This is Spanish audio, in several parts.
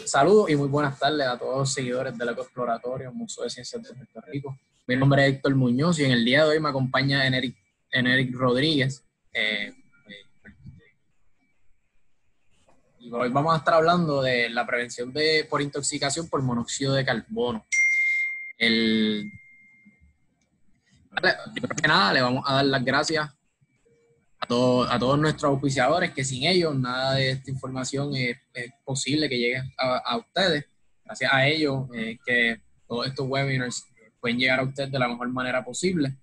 Saludos y muy buenas tardes a todos los seguidores del Ecoexploratorio, Museo de Ciencias de Puerto Rico. Mi nombre es Héctor Muñoz y en el día de hoy me acompaña Eneric Rodríguez. Y hoy vamos a estar hablando de la prevención por intoxicación por monóxido de carbono. Primero que nada, le vamos a dar las gracias a todos nuestros auspiciadores, que sin ellos nada de esta información es posible que llegue a ustedes. Gracias a ellos que todos estos webinars pueden llegar a ustedes de la mejor manera posible.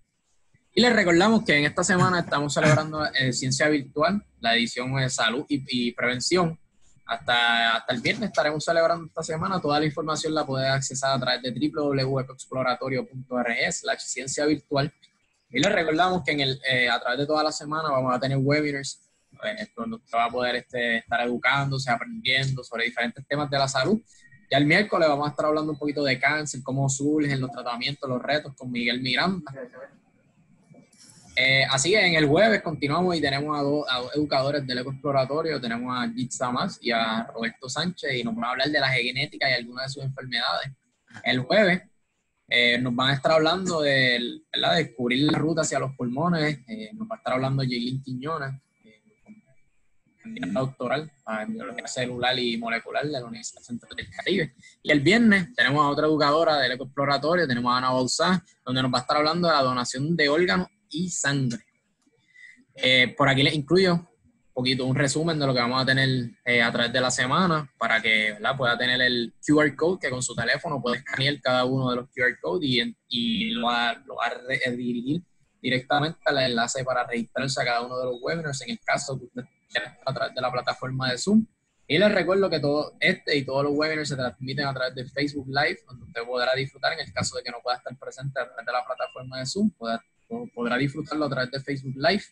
Y les recordamos que en esta semana estamos celebrando Ciencia Virtual, la edición de Salud y Prevención. Hasta el viernes estaremos celebrando esta semana. Toda la información la pueden accesar a través de www.ecoexploratorio.org/ciencia virtual. Y les recordamos que a través de toda la semana vamos a tener webinars donde usted va a poder estar educándose, aprendiendo sobre diferentes temas de la salud. Ya el miércoles vamos a estar hablando un poquito de cáncer, cómo surgen los tratamientos, los retos con Miguel Miranda. Así que en el jueves continuamos y tenemos a dos educadores del Ecoexploratorio. Tenemos a Jitsa Mas y a Roberto Sánchez y nos van a hablar de la genética y algunas de sus enfermedades. El jueves nos van a estar hablando de descubrir la ruta hacia los pulmones. Nos va a estar hablando Jaylin Quiñones, candidata doctoral en biología celular y molecular de la Universidad Central del Caribe. Y el viernes tenemos a otra educadora del Ecoexploratorio, tenemos a Ana Bauzá, donde nos va a estar hablando de la donación de órganos y sangre. Por aquí les incluyo un resumen de lo que vamos a tener a través de la semana para que pueda tener el QR code, que con su teléfono puede escanear cada uno de los QR codes y lo va a dirigir directamente al enlace para registrarse a cada uno de los webinars en el caso que usted quiera a través de la plataforma de Zoom. Y les recuerdo que todo y todos los webinars se transmiten a través de Facebook Live, donde usted podrá disfrutar en el caso de que no pueda estar presente a través de la plataforma de Zoom, podrá disfrutarlo a través de Facebook Live.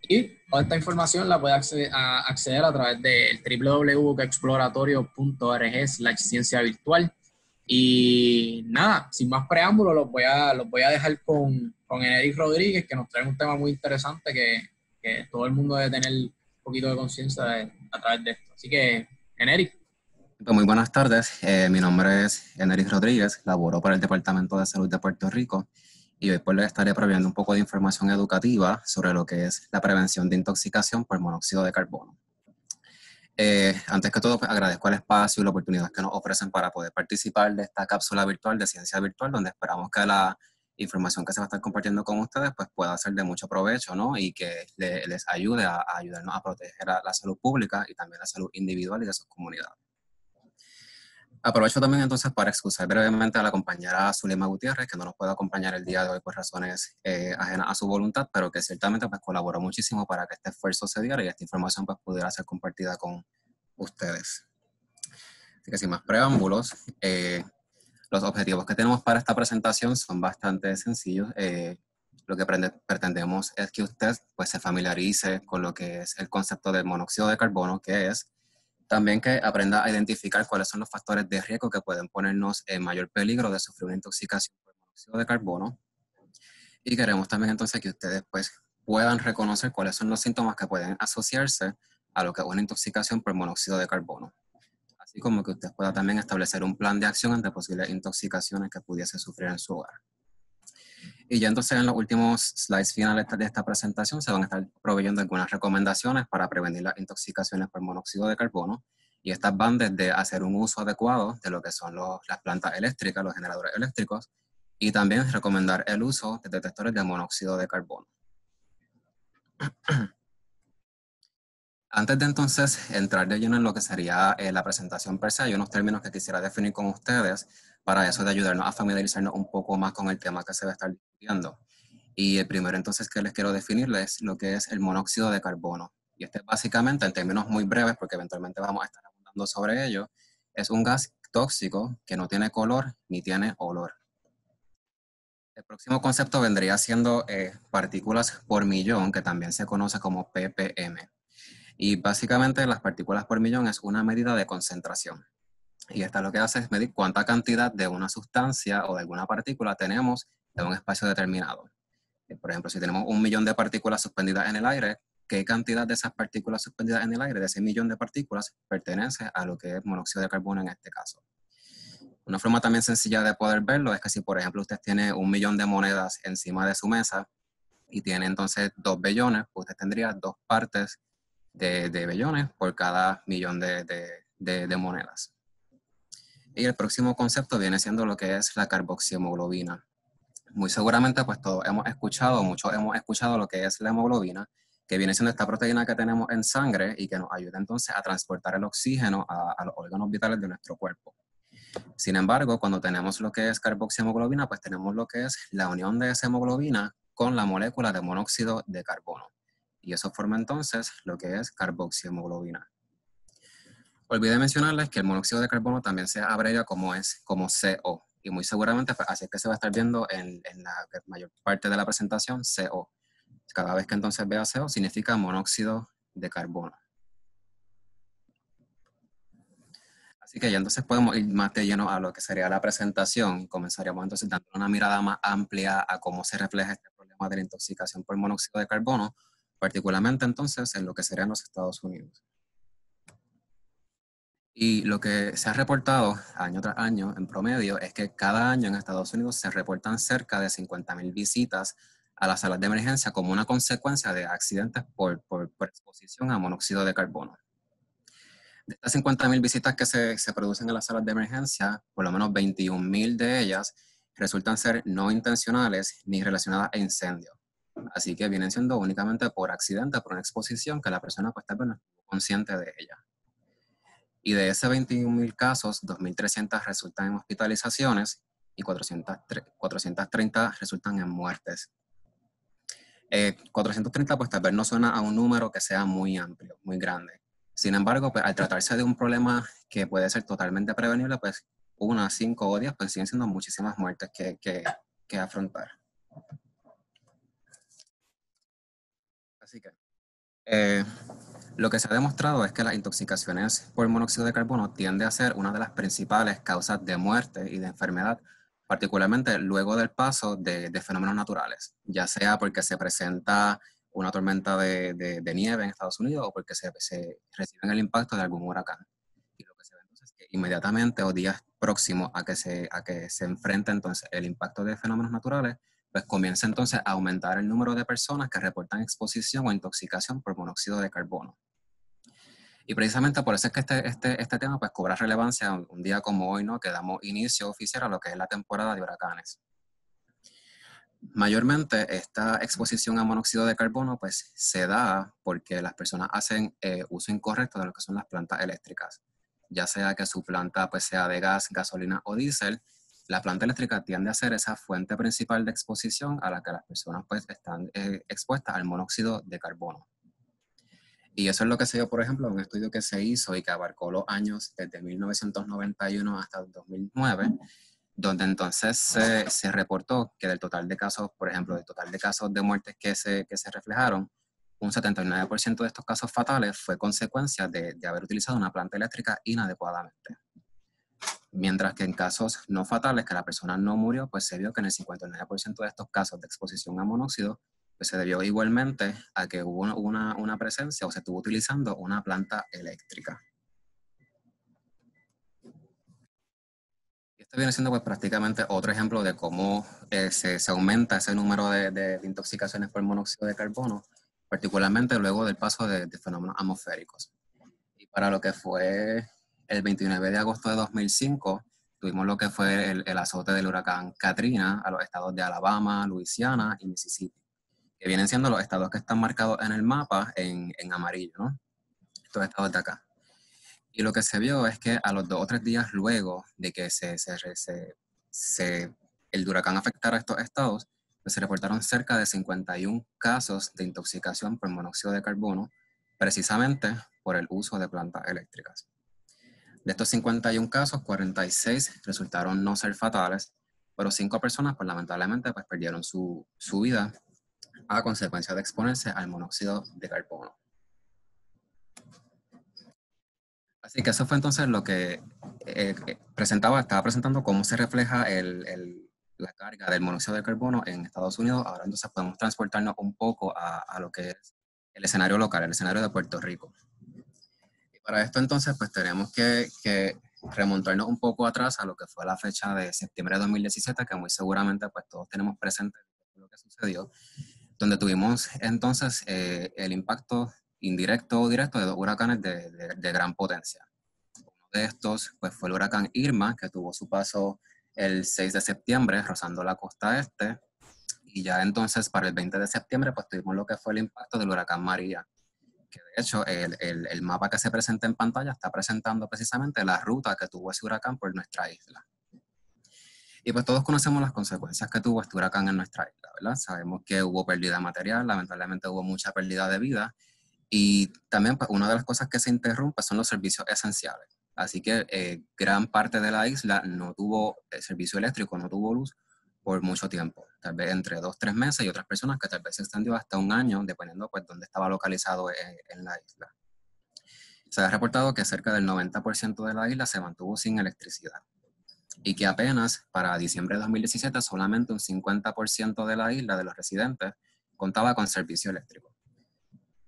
Y toda esta información la puede acceder a través del www.exploratorio.org/ciencia virtual. Y nada, sin más preámbulos, los voy a dejar con Eneric Rodríguez, que nos trae un tema muy interesante que todo el mundo debe tener un poquito de conciencia a través de esto. Así que, Eneric. Muy buenas tardes, mi nombre es Eneric Rodríguez, laboro para el Departamento de Salud de Puerto Rico. Y hoy pues les estaré proveyendo un poco de información educativa sobre lo que es la prevención de intoxicación por monóxido de carbono. Antes que todo, pues, agradezco el espacio y la oportunidad que nos ofrecen para poder participar de esta cápsula virtual de Ciencia Virtual, donde esperamos que la información que se va a estar compartiendo con ustedes pues, pueda ser de mucho provecho, ¿no? Y que les ayude a ayudarnos a proteger a la salud pública y también la salud individual y de sus comunidades. Aprovecho también entonces para excusar brevemente a la compañera Zulema Gutiérrez, que no nos puede acompañar el día de hoy por razones ajenas a su voluntad, pero que ciertamente pues, colaboró muchísimo para que este esfuerzo se diera y esta información pues, pudiera ser compartida con ustedes. Así que sin más preámbulos, los objetivos que tenemos para esta presentación son bastante sencillos. Lo que pretendemos es que usted pues, se familiarice con lo que es el concepto del monóxido de carbono, que es también que aprenda a identificar cuáles son los factores de riesgo que pueden ponernos en mayor peligro de sufrir una intoxicación por monóxido de carbono. Y queremos también entonces que ustedes pues, puedan reconocer cuáles son los síntomas que pueden asociarse a lo que es una intoxicación por monóxido de carbono. Así como que usted pueda también establecer un plan de acción ante posibles intoxicaciones que pudiese sufrir en su hogar. Y ya entonces en los últimos slides finales de esta presentación se van a estar proveyendo algunas recomendaciones para prevenir las intoxicaciones por monóxido de carbono. Y estas van desde hacer un uso adecuado de lo que son las plantas eléctricas, los generadores eléctricos, y también recomendar el uso de detectores de monóxido de carbono. Antes de entonces entrar de lleno en lo que sería la presentación per se, hay unos términos que quisiera definir con ustedes para eso de ayudarnos a familiarizarnos un poco más con el tema que se va a estar discutiendo. Y el primero entonces que les quiero definirles lo que es el monóxido de carbono. Y este básicamente, en términos muy breves, porque eventualmente vamos a estar hablando sobre ello, es un gas tóxico que no tiene color ni tiene olor. El próximo concepto vendría siendo partículas por millón, que también se conoce como ppm. Y básicamente las partículas por millón es una medida de concentración. Y esta lo que hace es medir cuánta cantidad de una sustancia o de alguna partícula tenemos en un espacio determinado. Por ejemplo, si tenemos 1 millón de partículas suspendidas en el aire, qué cantidad de esas partículas suspendidas en el aire, de ese millón de partículas, pertenece a lo que es monóxido de carbono en este caso. Una forma también sencilla de poder verlo es que si, por ejemplo, usted tiene 1.000.000 de monedas encima de su mesa y tiene entonces 2 bellones, pues usted tendría 2 partes de bellones por cada millón de monedas. Y el próximo concepto viene siendo lo que es la carboxihemoglobina. Muy seguramente pues todos hemos escuchado, muchos hemos escuchado lo que es la hemoglobina, que viene siendo esta proteína que tenemos en sangre y que nos ayuda entonces a transportar el oxígeno a los órganos vitales de nuestro cuerpo. Sin embargo, cuando tenemos lo que es carboxihemoglobina, pues tenemos lo que es la unión de esa hemoglobina con la molécula de monóxido de carbono. Y eso forma entonces lo que es carboxihemoglobina. Olvidé mencionarles que el monóxido de carbono también se abrevia como CO. Y muy seguramente pues, así es que se va a estar viendo en la mayor parte de la presentación, CO. Cada vez que entonces vea CO significa monóxido de carbono. Así que ya entonces podemos ir más de lleno a lo que sería la presentación. Comenzaríamos entonces dando una mirada más amplia a cómo se refleja este problema de la intoxicación por monóxido de carbono, particularmente entonces en lo que serían los Estados Unidos. Y lo que se ha reportado año tras año en promedio es que cada año en Estados Unidos se reportan cerca de 50.000 visitas a las salas de emergencia como una consecuencia de accidentes por exposición a monóxido de carbono. De estas 50.000 visitas que se producen en las salas de emergencia, por lo menos 21.000 de ellas resultan ser no intencionales ni relacionadas a incendios. Así que vienen siendo únicamente por accidente, por una exposición que la persona pues tal vez no estuvo consciente de ella. Y de esos 21.000 casos, 2.300 resultan en hospitalizaciones y 430 resultan en muertes. 430 pues tal vez no suena a un número que sea muy amplio, muy grande. Sin embargo, pues, al tratarse de un problema que puede ser totalmente prevenible, pues 1, 5 o 10 pues siguen siendo muchísimas muertes que afrontar. Así que lo que se ha demostrado es que las intoxicaciones por monóxido de carbono tiende a ser una de las principales causas de muerte y de enfermedad, particularmente luego del paso de fenómenos naturales, ya sea porque se presenta una tormenta de nieve en Estados Unidos o porque se reciben el impacto de algún huracán. Y lo que se ve entonces es que inmediatamente o días próximos a que se enfrente entonces el impacto de fenómenos naturales, pues comienza entonces a aumentar el número de personas que reportan exposición o intoxicación por monóxido de carbono. Y precisamente por eso es que este tema pues cobra relevancia un día como hoy, ¿no? Que damos inicio oficial a lo que es la temporada de huracanes. Mayormente esta exposición a monóxido de carbono pues se da porque las personas hacen uso incorrecto de lo que son las plantas eléctricas. Ya sea que su planta pues sea de gas, gasolina o diésel, la planta eléctrica tiende a ser esa fuente principal de exposición a la que las personas pues están expuestas al monóxido de carbono. Y eso es lo que se dio, por ejemplo, en un estudio que se hizo y que abarcó los años desde 1991 hasta el 2009, donde entonces se reportó que del total de casos, por ejemplo, del total de casos de muertes que se reflejaron, un 79% de estos casos fatales fue consecuencia de haber utilizado una planta eléctrica inadecuadamente. Mientras que en casos no fatales, que la persona no murió, pues se vio que en el 59% de estos casos de exposición a monóxido, pues se debió igualmente a que hubo una presencia o se estuvo utilizando una planta eléctrica. Esto viene siendo pues prácticamente otro ejemplo de cómo se aumenta ese número de intoxicaciones por monóxido de carbono, particularmente luego del paso de fenómenos atmosféricos. Y para lo que fue el 29 de agosto de 2005, tuvimos lo que fue el azote del huracán Katrina a los estados de Alabama, Luisiana y Mississippi, que vienen siendo los estados que están marcados en el mapa en amarillo, ¿no? Estos estados de acá. Y lo que se vio es que a los 2 o 3 días luego de que el huracán afectara a estos estados, pues se reportaron cerca de 51 casos de intoxicación por monóxido de carbono, precisamente por el uso de plantas eléctricas. De estos 51 casos, 46 resultaron no ser fatales, pero 5 personas, pues lamentablemente, pues perdieron su vida a consecuencia de exponerse al monóxido de carbono. Así que eso fue entonces lo que estaba presentando cómo se refleja la carga del monóxido de carbono en Estados Unidos. Ahora entonces podemos transportarnos un poco a lo que es el escenario local, el escenario de Puerto Rico. Y para esto entonces pues tenemos que remontarnos un poco atrás a lo que fue la fecha de septiembre de 2017, que muy seguramente pues todos tenemos presente lo que sucedió, donde tuvimos entonces el impacto indirecto o directo de dos huracanes de gran potencia. Uno de estos pues, fue el huracán Irma, que tuvo su paso el 6 de septiembre rozando la costa este, y ya entonces para el 20 de septiembre pues tuvimos lo que fue el impacto del huracán María, que de hecho el mapa que se presenta en pantalla está presentando precisamente la ruta que tuvo ese huracán por nuestra isla. Y pues todos conocemos las consecuencias que tuvo este huracán en nuestra isla, ¿verdad? Sabemos que hubo pérdida material, lamentablemente hubo mucha pérdida de vida, y también pues, una de las cosas que se interrumpe son los servicios esenciales. Así que gran parte de la isla no tuvo servicio eléctrico, no tuvo luz por mucho tiempo, tal vez entre 2 o 3 meses, y otras personas que tal vez se extendió hasta un año, dependiendo pues dónde estaba localizado en la isla. Se ha reportado que cerca del 90% de la isla se mantuvo sin electricidad, y que apenas para diciembre de 2017 solamente un 50% de la isla, de los residentes, contaba con servicio eléctrico.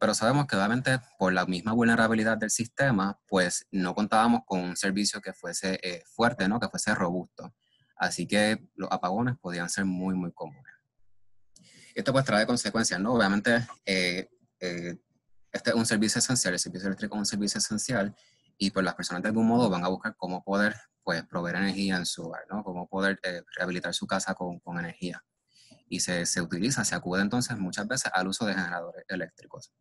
Pero sabemos que obviamente por la misma vulnerabilidad del sistema, pues no contábamos con un servicio que fuese fuerte, ¿no? Que fuese robusto. Así que los apagones podían ser muy, muy comunes. Esto pues trae consecuencias, ¿no? Obviamente este es un servicio esencial, el servicio eléctrico es un servicio esencial, y pues las personas de algún modo van a buscar cómo poder pues proveer energía en su hogar, ¿no? Cómo poder rehabilitar su casa con energía. Y se utiliza, se acude entonces muchas veces al uso de generadores eléctricos.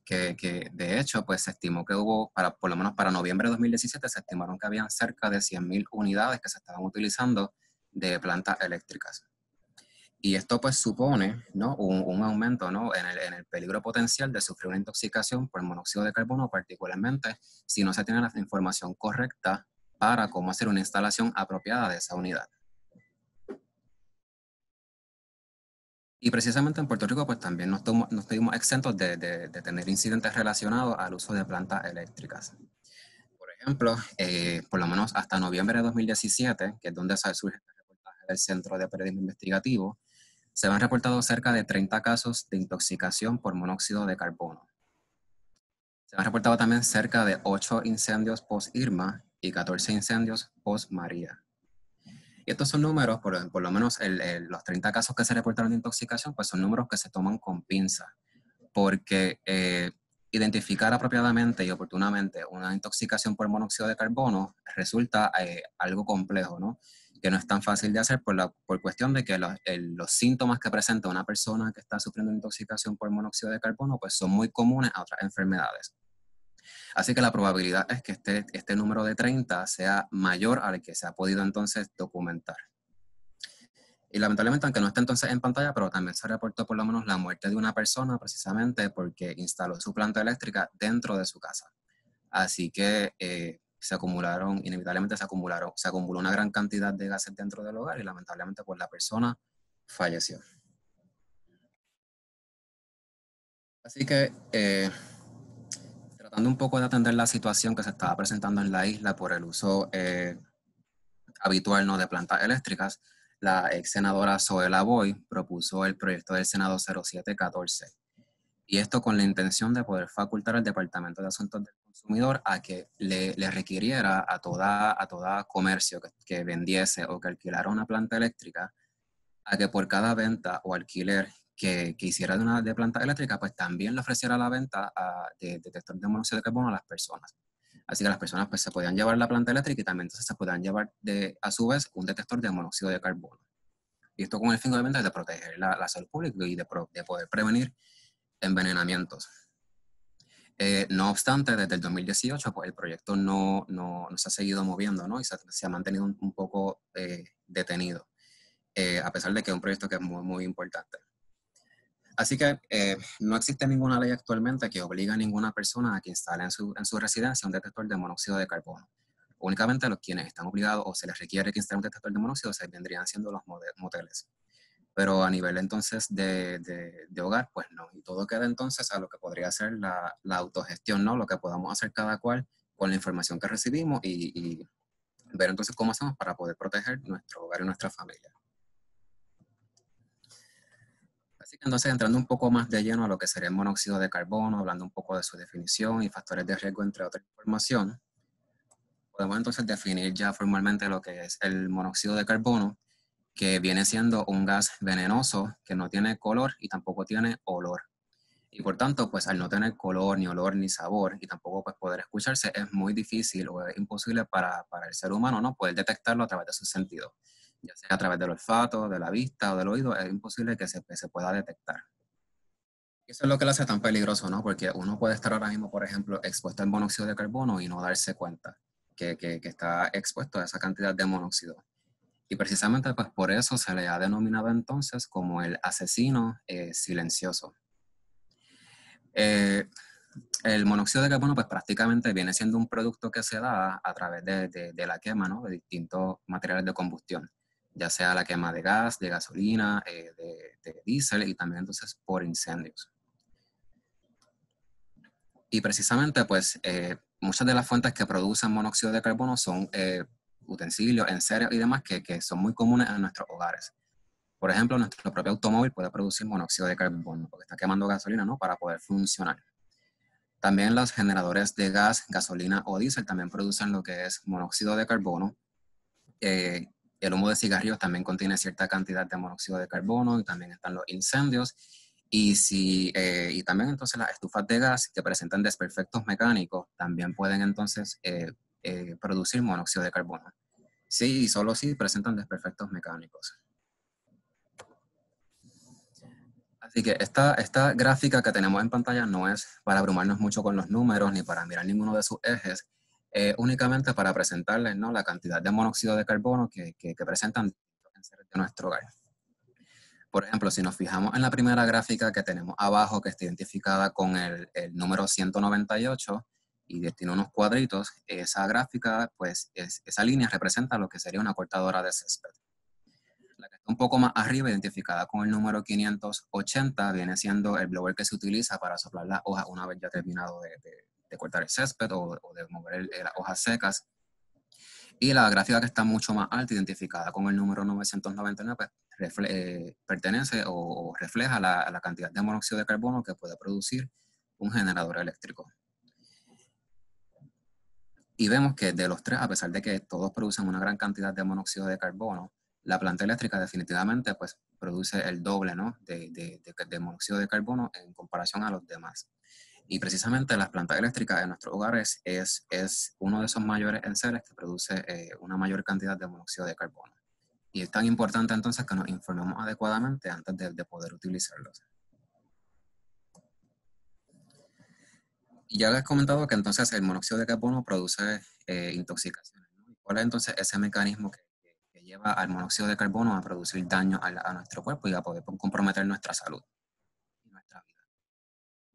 Que de hecho, pues se estimó que hubo, por lo menos para noviembre de 2017, se estimaron que habían cerca de 100.000 unidades que se estaban utilizando de plantas eléctricas. Y esto pues supone, ¿no? un aumento, ¿no? en el peligro potencial de sufrir una intoxicación por monóxido de carbono, particularmente si no se tiene la información correcta para cómo hacer una instalación apropiada de esa unidad. Y precisamente en Puerto Rico, pues también no estuvimos exentos de tener incidentes relacionados al uso de plantas eléctricas. Por ejemplo, por lo menos hasta noviembre de 2017, que es donde surge el reportaje del Centro de Periodismo Investigativo, se han reportado cerca de 30 casos de intoxicación por monóxido de carbono. Se han reportado también cerca de 8 incendios post-Irma y 14 incendios post-María. Y estos son números, por lo menos los 30 casos que se reportaron de intoxicación, pues son números que se toman con pinza, porque identificar apropiadamente y oportunamente una intoxicación por monóxido de carbono resulta algo complejo, ¿no? Que no es tan fácil de hacer por cuestión de que los síntomas que presenta una persona que está sufriendo intoxicación por monóxido de carbono pues son muy comunes a otras enfermedades. Así que la probabilidad es que este número de 30 sea mayor al que se ha podido entonces documentar. Y lamentablemente, aunque no esté entonces en pantalla, pero también se reportó por lo menos la muerte de una persona precisamente porque instaló su planta eléctrica dentro de su casa. Así que inevitablemente se acumuló una gran cantidad de gases dentro del hogar, y lamentablemente pues la persona falleció. Así que tratando un poco de atender la situación que se estaba presentando en la isla por el uso habitual, ¿no?, de plantas eléctricas, la ex senadora Zoela Boy propuso el proyecto del Senado 0714. Y esto con la intención de poder facultar al Departamento de Asuntos del Consumidor a que le requiriera a toda comercio que vendiese o que alquilara una planta eléctrica, a que por cada venta o alquiler que hiciera de planta eléctrica, pues también le ofreciera la venta de detector de monóxido de carbono a las personas. Así que las personas pues se podían llevar la planta eléctrica, y también entonces se podían llevar a su vez un detector de monóxido de carbono. Y esto con el fin obviamente de proteger la salud pública y de poder prevenir envenenamientos. No obstante, desde el 2018 pues el proyecto no se ha seguido moviendo, ¿no? Y se ha mantenido un poco detenido, a pesar de que es un proyecto que es muy, muy importante. Así que no existe ninguna ley actualmente que obligue a ninguna persona a que instale en su residencia un detector de monóxido de carbono. Únicamente los quienes están obligados o se les requiere que instalen un detector de monóxido se vendrían siendo los moteles. Pero a nivel entonces de hogar, pues no. Y todo queda entonces a lo que podría ser la autogestión, ¿no? Lo que podamos hacer cada cual con la información que recibimos y ver entonces cómo hacemos para poder proteger nuestro hogar y nuestra familia. Así Así que entonces entrando un poco más de lleno a lo que sería el monóxido de carbono, hablando un poco de su definición y factores de riesgo, entre otra información, podemos entonces definir ya formalmente lo que es el monóxido de carbono, que viene siendo un gas venenoso que no tiene color y tampoco tiene olor. Y por tanto, pues al no tener color, ni olor, ni sabor, y tampoco pues, poder escucharse, es muy difícil o es imposible para el ser humano, ¿no? Poder detectarlo a través de sus sentidos. Ya sea a través del olfato, de la vista o del oído, es imposible que se pueda detectar. Y eso es lo que lo hace tan peligroso, ¿no? Porque uno puede estar ahora mismo, por ejemplo, expuesto al monóxido de carbono y no darse cuenta que está expuesto a esa cantidad de monóxido. Y precisamente pues por eso se le ha denominado entonces como el asesino silencioso. Eh, el monóxido de carbono pues prácticamente viene siendo un producto que se da a través de la quema, ¿no? De distintos materiales de combustión, ya sea la quema de gas, de gasolina, de diésel y también entonces por incendios. Y precisamente pues muchas de las fuentes que producen monóxido de carbono son utensilios, enseres y demás que son muy comunes en nuestros hogares. Por ejemplo, nuestro propio automóvil puede producir monóxido de carbono porque está quemando gasolina, ¿no? Para poder funcionar. También los generadores de gas, gasolina o diésel también producen lo que es monóxido de carbono. El humo de cigarrillos también contiene cierta cantidad de monóxido de carbono y también están los incendios. Y también entonces las estufas de gas que presentan desperfectos mecánicos también pueden entonces producir monóxido de carbono. Sí, y solo si presentan desperfectos mecánicos. Así que esta gráfica que tenemos en pantalla no es para abrumarnos mucho con los números ni para mirar ninguno de sus ejes, únicamente para presentarles, ¿no? La cantidad de monóxido de carbono que presentan los enseres de nuestro hogar. Por ejemplo, si nos fijamos en la primera gráfica que tenemos abajo, que está identificada con el número 198 y tiene unos cuadritos, esa gráfica, pues esa línea representa lo que sería una cortadora de césped. La que está un poco más arriba, identificada con el número 580, viene siendo el blower que se utiliza para soplar las hojas una vez ya terminado de cortar el césped o de mover las hojas secas. Y la gráfica que está mucho más alta, identificada con el número 999, pues pertenece o refleja la cantidad de monóxido de carbono que puede producir un generador eléctrico. Y vemos que de los tres, a pesar de que todos producen una gran cantidad de monóxido de carbono, la planta eléctrica definitivamente pues, produce el doble, ¿no? de monóxido de carbono en comparación a los demás. Y precisamente las plantas eléctricas en nuestros hogares es uno de esos mayores enseres que produce una mayor cantidad de monóxido de carbono. Y es tan importante entonces que nos informemos adecuadamente antes de poder utilizarlos. Y ya les he comentado que entonces el monóxido de carbono produce intoxicaciones, ¿no? ¿Y cuál es entonces ese mecanismo que lleva al monóxido de carbono a producir daño a nuestro cuerpo y a poder comprometer nuestra salud y nuestra vida?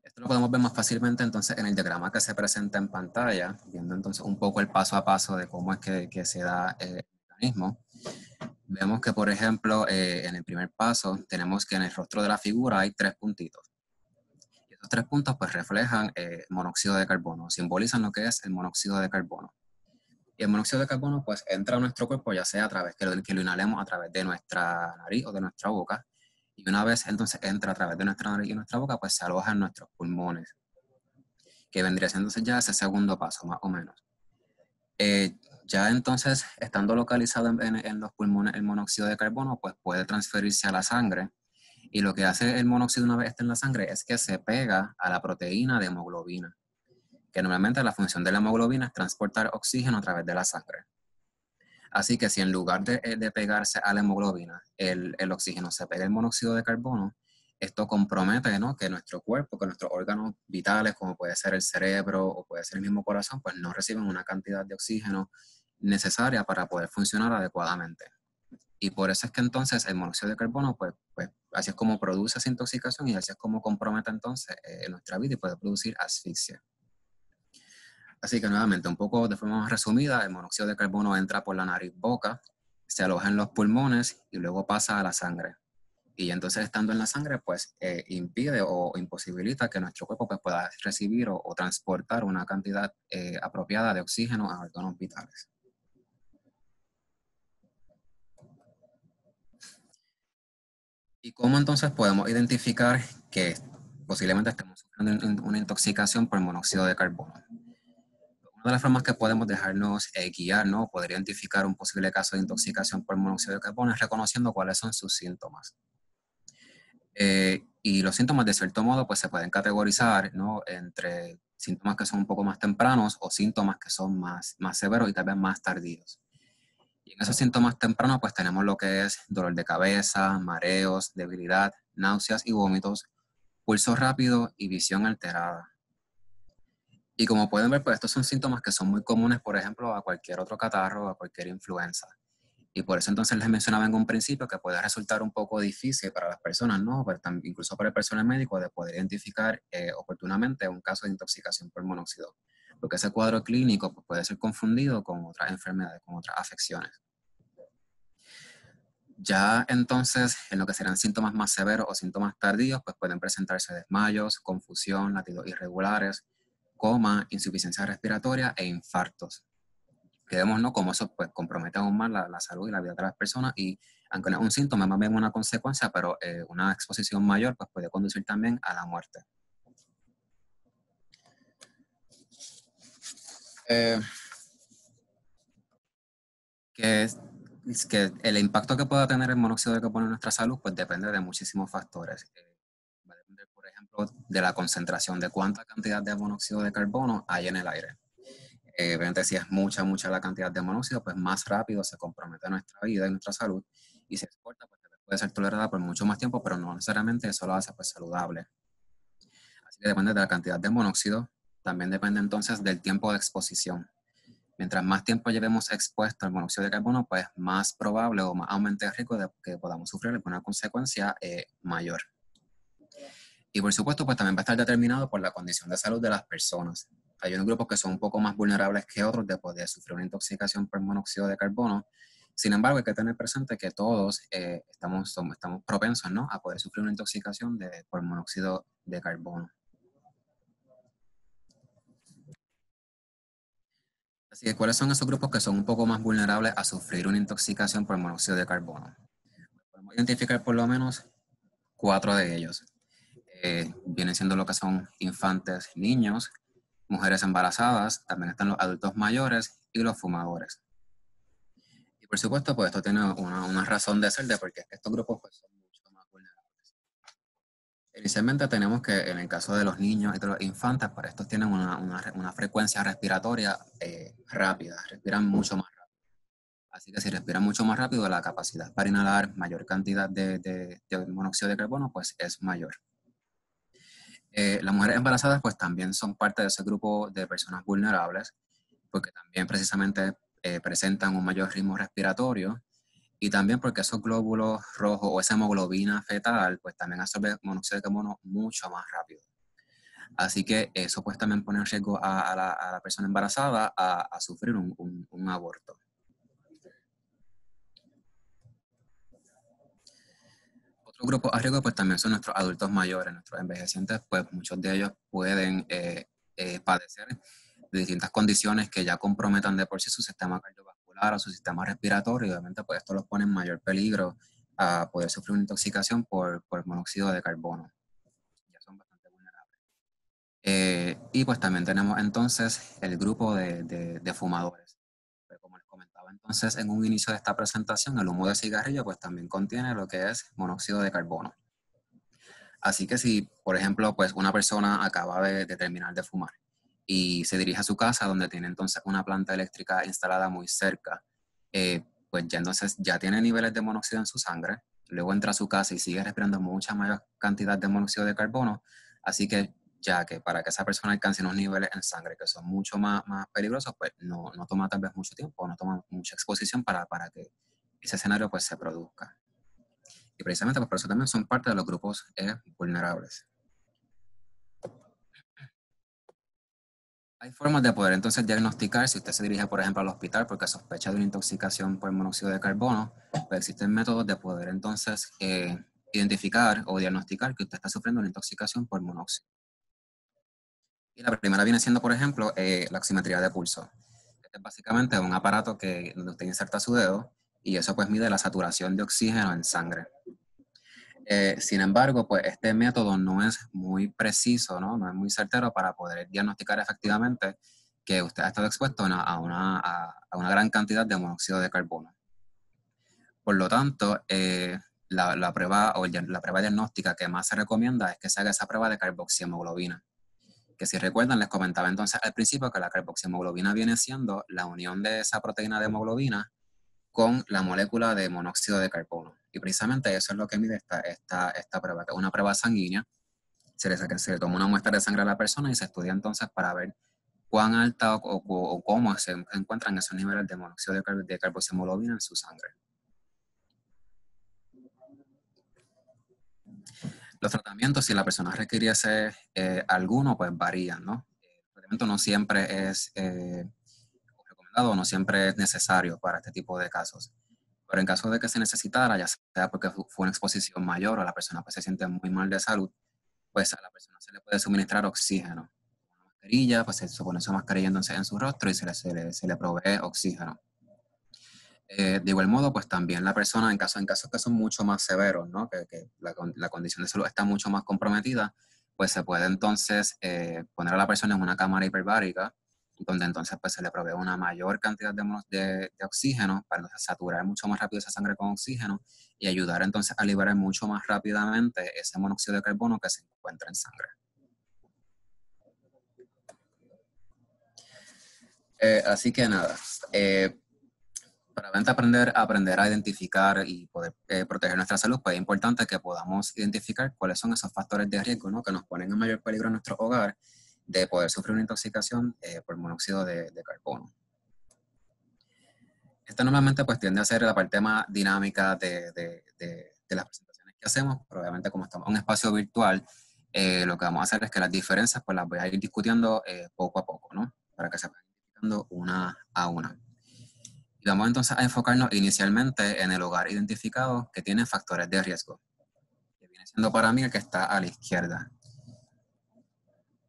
Esto lo podemos ver más fácilmente entonces en el diagrama que se presenta en pantalla, viendo entonces un poco el paso a paso de cómo es que se da el mecanismo. Vemos que, por ejemplo, en el primer paso tenemos que en el rostro de la figura hay 3 puntitos. Y esos 3 puntos pues reflejan monóxido de carbono, simbolizan lo que es el monóxido de carbono. Y el monóxido de carbono pues entra a nuestro cuerpo ya sea a través que lo inhalemos a través de nuestra nariz o de nuestra boca. Y una vez entonces entra a través de nuestra nariz y nuestra boca, pues se aloja en nuestros pulmones, que vendría siendo ya ese segundo paso, más o menos. Ya entonces, estando localizado en los pulmones el monóxido de carbono, pues puede transferirse a la sangre. Y lo que hace el monóxido una vez está en la sangre es que se pega a la proteína de hemoglobina, que normalmente la función de la hemoglobina es transportar oxígeno a través de la sangre. Así que si en lugar de pegarse a la hemoglobina, el oxígeno se pega el monóxido de carbono, esto compromete, ¿no? Que nuestro cuerpo, que nuestros órganos vitales, como puede ser el cerebro o puede ser el mismo corazón, pues no reciben una cantidad de oxígeno necesaria para poder funcionar adecuadamente. Y por eso es que entonces el monóxido de carbono, pues así es como produce esa intoxicación y así es como compromete entonces nuestra vida y puede producir asfixia. Así que nuevamente, un poco de forma más resumida, el monóxido de carbono entra por la nariz-boca, se aloja en los pulmones y luego pasa a la sangre. Y entonces estando en la sangre, pues impide o imposibilita que nuestro cuerpo pues, pueda recibir o transportar una cantidad apropiada de oxígeno a órganos vitales. ¿Y cómo entonces podemos identificar que posiblemente estemos sufriendo una intoxicación por monóxido de carbono? Una de las formas que podemos dejarnos guiar, ¿no? Poder identificar un posible caso de intoxicación por monóxido de carbono es reconociendo cuáles son sus síntomas. Y los síntomas, de cierto modo, pues se pueden categorizar, ¿no? Entre síntomas que son un poco más tempranos o síntomas que son más severos y tal vez más tardíos. Y en esos síntomas tempranos, pues tenemos lo que es dolor de cabeza, mareos, debilidad, náuseas y vómitos, pulso rápido y visión alterada. Y como pueden ver, pues estos son síntomas que son muy comunes, por ejemplo, a cualquier otro catarro o a cualquier influenza. Y por eso entonces les mencionaba en un principio que puede resultar un poco difícil para las personas, ¿no? Pero incluso para el personal médico, de poder identificar oportunamente un caso de intoxicación por monóxido. Porque ese cuadro clínico pues, puede ser confundido con otras enfermedades, con otras afecciones. Ya entonces, en lo que serán síntomas más severos o síntomas tardíos, pues pueden presentarse desmayos, confusión, latidos irregulares, coma, insuficiencia respiratoria e infartos. Que vemos, ¿no? Cómo eso pues, compromete aún más la salud y la vida de las personas y aunque no es un síntoma, más bien una consecuencia, pero una exposición mayor pues, puede conducir también a la muerte. Que el impacto que pueda tener el monóxido de carbono en nuestra salud pues depende de muchísimos factores. Va a depender, por ejemplo, de la concentración, de cuánta cantidad de monóxido de carbono hay en el aire. Obviamente, si es mucha la cantidad de monóxido, pues más rápido se compromete nuestra vida y nuestra salud. Y si exporta, pues puede ser tolerada por mucho más tiempo, pero no necesariamente eso lo hace pues, saludable. Así que depende de la cantidad de monóxido. También depende entonces del tiempo de exposición. Mientras más tiempo llevemos expuesto al monóxido de carbono, pues más probable o más aumente el riesgo de que podamos sufrir alguna consecuencia mayor. Y por supuesto, pues también va a estar determinado por la condición de salud de las personas. Hay unos grupos que son un poco más vulnerables que otros de poder sufrir una intoxicación por monóxido de carbono. Sin embargo, hay que tener presente que todos estamos propensos, ¿no? A poder sufrir una intoxicación por monóxido de carbono. Así que, ¿cuáles son esos grupos que son un poco más vulnerables a sufrir una intoxicación por monóxido de carbono? Podemos identificar por lo menos 4 de ellos. Vienen siendo lo que son infantes, niños, mujeres embarazadas, también están los adultos mayores y los fumadores. Y por supuesto, pues esto tiene una razón de ser de porque estos grupos pues, son mucho más vulnerables. Inicialmente tenemos que en el caso de los niños y de los infantes, para estos tienen una frecuencia respiratoria rápida, respiran mucho más rápido. Así que si respiran mucho más rápido, la capacidad para inhalar mayor cantidad de monóxido de carbono pues es mayor. Las mujeres embarazadas pues también son parte de ese grupo de personas vulnerables porque también precisamente presentan un mayor ritmo respiratorio y también porque esos glóbulos rojos o esa hemoglobina fetal pues también absorbe monóxido de carbono mucho más rápido. Así que eso pues también pone en riesgo a la persona embarazada a sufrir un aborto. Otro grupo a riesgo pues también son nuestros adultos mayores, nuestros envejecientes, pues muchos de ellos pueden padecer de distintas condiciones que ya comprometan de por sí su sistema cardiovascular o su sistema respiratorio y obviamente pues esto los pone en mayor peligro a poder sufrir una intoxicación por monóxido de carbono. Ya son bastante vulnerables. Y pues también tenemos entonces el grupo de fumadores. Como les comentaba entonces en un inicio de esta presentación, el humo de cigarrillo pues también contiene lo que es monóxido de carbono. Así que si, por ejemplo, pues una persona acaba de terminar de fumar y se dirige a su casa donde tiene entonces una planta eléctrica instalada muy cerca, pues ya entonces ya tiene niveles de monóxido en su sangre, luego entra a su casa y sigue respirando mucha mayor cantidad de monóxido de carbono, así que ya que para que esa persona alcance unos niveles en sangre que son mucho más peligrosos, pues no toma tal vez mucho tiempo, no toma mucha exposición para que ese escenario pues se produzca. Y precisamente pues, por eso también son parte de los grupos vulnerables. Hay formas de poder entonces diagnosticar si usted se dirige, por ejemplo, al hospital porque sospecha de una intoxicación por monóxido de carbono, pues existen métodos de poder entonces identificar o diagnosticar que usted está sufriendo una intoxicación por monóxido. Y la primera viene siendo, por ejemplo, la oximetría de pulso. Este es básicamente un aparato donde usted inserta su dedo y eso pues mide la saturación de oxígeno en sangre. Sin embargo, pues este método no es muy preciso, ¿no? No es muy certero para poder diagnosticar efectivamente que usted ha estado expuesto a una gran cantidad de monóxido de carbono. Por lo tanto, la prueba la prueba diagnóstica que más se recomienda es que se haga esa prueba de carboxihemoglobina. Que si recuerdan, les comentaba entonces al principio que la carboxihemoglobina viene siendo la unión de esa proteína de hemoglobina con la molécula de monóxido de carbono. Y precisamente eso es lo que mide esta prueba, que es una prueba sanguínea. Se le toma una muestra de sangre a la persona y se estudia entonces para ver cuán alta o cómo se encuentran esos niveles de monóxido de carboxihemoglobina en su sangre. Los tratamientos, si la persona requiriese alguno, pues varían, ¿no? El tratamiento no siempre es recomendado, no siempre es necesario para este tipo de casos. Pero en caso de que se necesitara, ya sea porque fue una exposición mayor o la persona pues, se siente muy mal de salud, pues a la persona se le puede suministrar oxígeno. Una mascarilla, pues se pone esa mascarilla entonces en su rostro y se le provee oxígeno. De igual modo, pues también la persona, en casos que son mucho más severos, ¿no? Que la condición de salud está mucho más comprometida, pues se puede entonces poner a la persona en una cámara hiperbárica, donde entonces pues se le provee una mayor cantidad de oxígeno para entonces saturar mucho más rápido esa sangre con oxígeno y ayudar entonces a liberar mucho más rápidamente ese monóxido de carbono que se encuentra en sangre. Así que nada, para aprender a identificar y poder proteger nuestra salud, pues es importante que podamos identificar cuáles son esos factores de riesgo, ¿no? Que nos ponen en mayor peligro en nuestro hogar de poder sufrir una intoxicación por monóxido de carbono. Esta normalmente pues tiende a ser la parte más dinámica de las presentaciones que hacemos, pero obviamente como estamos en un espacio virtual, lo que vamos a hacer es que las diferencias pues las voy a ir discutiendo poco a poco, ¿no? Para que se vayan identificando una a una. Y vamos entonces a enfocarnos inicialmente en el hogar identificado que tiene factores de riesgo, que viene siendo para mí el que está a la izquierda.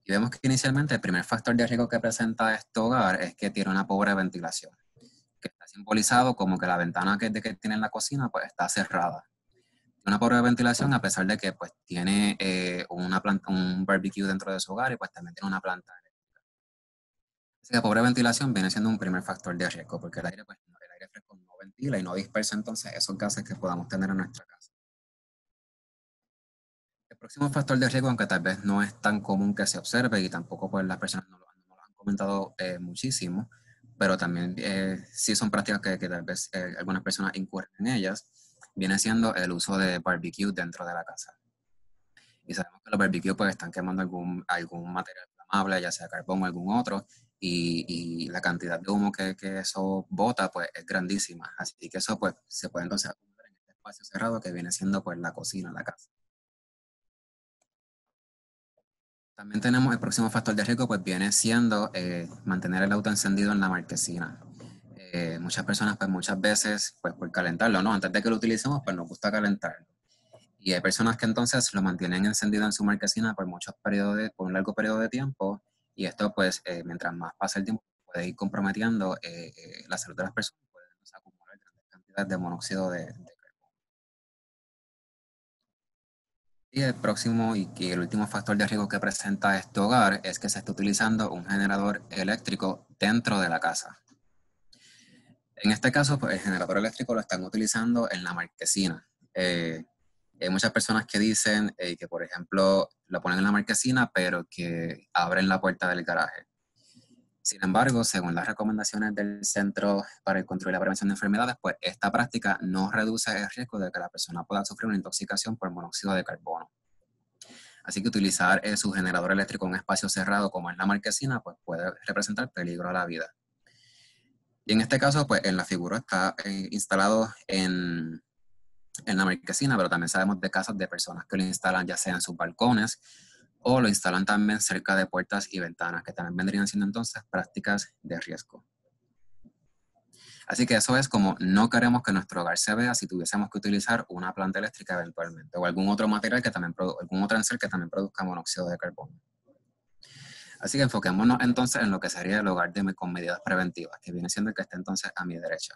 Y vemos que inicialmente el primer factor de riesgo que presenta este hogar es que tiene una pobre ventilación, que está simbolizado como que la ventana que tiene en la cocina pues está cerrada. Una pobre ventilación a pesar de que pues tiene un barbecue dentro de su hogar y pues también tiene una planta. Así que la pobre ventilación viene siendo un primer factor de riesgo, porque el aire fresco no ventila y no dispersa entonces esos gases que podamos tener en nuestra casa. El próximo factor de riesgo, aunque tal vez no es tan común que se observe y tampoco pues las personas no lo han comentado muchísimo, pero también sí son prácticas que tal vez algunas personas incurren en ellas, viene siendo el uso de barbecue dentro de la casa. Y sabemos que los barbecues pues están quemando algún material inflamable, ya sea carbón o algún otro, y la cantidad de humo que eso bota pues es grandísima. Así que eso pues se puede entonces acumular en este espacio cerrado que viene siendo pues la cocina, la casa. También tenemos el próximo factor de riesgo pues viene siendo mantener el auto encendido en la marquesina. Muchas personas pues muchas veces pues por calentarlo, ¿no? Antes de que lo utilicemos pues nos gusta calentarlo. Y hay personas que entonces lo mantienen encendido en su marquesina por por un largo periodo de tiempo, y esto pues mientras más pasa el tiempo puede ir comprometiendo la salud de las personas, puede entonces acumular grandes cantidades de monóxido de carbono. Y el próximo y el último factor de riesgo que presenta este hogar es que se está utilizando un generador eléctrico dentro de la casa. En este caso, pues, el generador eléctrico lo están utilizando en la marquesina. Hay muchas personas que dicen que, por ejemplo, lo ponen en la marquesina, pero que abren la puerta del garaje. Sin embargo, según las recomendaciones del Centro para el Control y la Prevención de Enfermedades, pues esta práctica no reduce el riesgo de que la persona pueda sufrir una intoxicación por monóxido de carbono. Así que utilizar su generador eléctrico en un espacio cerrado como es la marquesina, pues puede representar peligro a la vida. Y en este caso, pues en la figura está instalado en la marquesina, pero también sabemos de casos de personas que lo instalan ya sea en sus balcones o lo instalan también cerca de puertas y ventanas, que también vendrían siendo entonces prácticas de riesgo. Así que eso es como no queremos que nuestro hogar se vea si tuviésemos que utilizar una planta eléctrica eventualmente o algún otro material algún otro encer que también produzca monóxido de carbono. Así que enfoquémonos entonces en lo que sería el hogar con medidas preventivas, que viene siendo el que está entonces a mi derecha.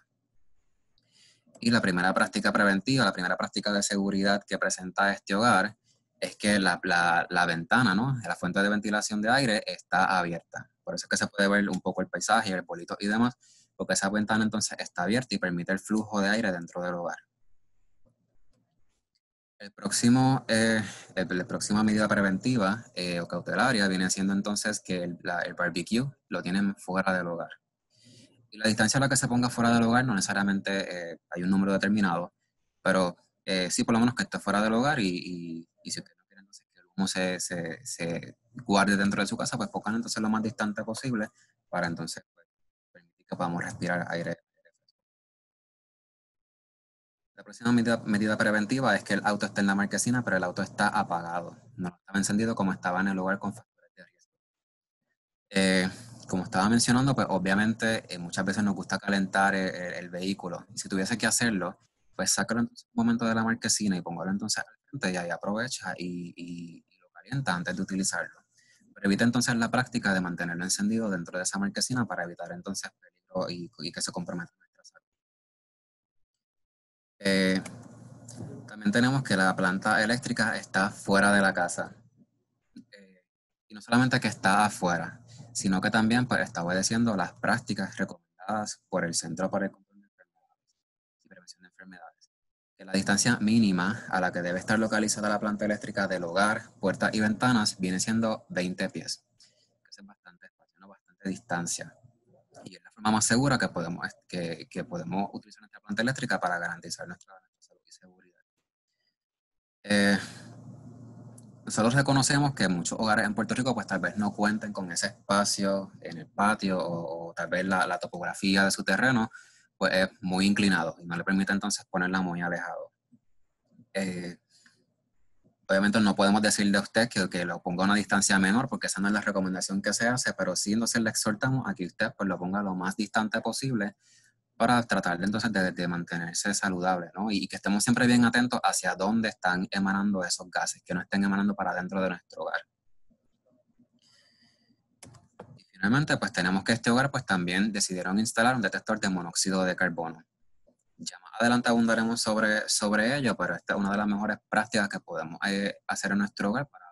Y la primera práctica preventiva, la primera práctica de seguridad que presenta este hogar es que la ventana, ¿no? La fuente de ventilación de aire está abierta. Por eso es que se puede ver un poco el paisaje, el arbolito y demás, porque esa ventana entonces está abierta y permite el flujo de aire dentro del hogar. El próximo, la próxima medida preventiva o cautelaria viene siendo entonces que el barbecue lo tienen fuera del hogar. Y la distancia a la que se ponga fuera del hogar no necesariamente hay un número determinado, pero sí por lo menos que esté fuera del hogar y si usted no quiere entonces que el humo se guarde dentro de su casa, pues pongan entonces lo más distante posible para entonces pues, permitir que podamos respirar aire. La próxima medida preventiva es que el auto esté en la marquesina, pero el auto está apagado. No estaba encendido como estaba en el lugar con factores de riesgo. Como estaba mencionando, pues obviamente muchas veces nos gusta calentar el vehículo. Y si tuviese que hacerlo, pues sácalo entonces un momento de la marquesina y póngalo entonces al frente y ahí aprovecha y lo calienta antes de utilizarlo. Pero evita entonces la práctica de mantenerlo encendido dentro de esa marquesina para evitar entonces peligro y que se comprometa nuestra salud. Eh, También tenemos que la planta eléctrica está fuera de la casa. Y no solamente que está afuera, sino que también pues, está obedeciendo las prácticas recomendadas por el Centro para el Control de Enfermedades y Prevención de Enfermedades. Que la distancia mínima a la que debe estar localizada la planta eléctrica del hogar, puertas y ventanas viene siendo 20 pies. Que es bastante espacio, ¿no? Bastante distancia. Y es la forma más segura que podemos utilizar nuestra planta eléctrica para garantizar nuestra salud y seguridad. Nosotros reconocemos que muchos hogares en Puerto Rico pues tal vez no cuenten con ese espacio en el patio o tal vez la topografía de su terreno pues es muy inclinado y no le permite entonces ponerla muy alejado. Eh, Obviamente no podemos decirle a usted que lo ponga a una distancia menor porque esa no es la recomendación que se hace, pero sí entonces le exhortamos a que usted pues lo ponga lo más distante posible para tratar de, entonces de mantenerse saludable, ¿no? Y que estemos siempre bien atentos hacia dónde están emanando esos gases, que no estén emanando para dentro de nuestro hogar. Finalmente, pues tenemos que este hogar pues también decidieron instalar un detector de monóxido de carbono. Ya más adelante abundaremos sobre ello, pero esta es una de las mejores prácticas que podemos hacer en nuestro hogar para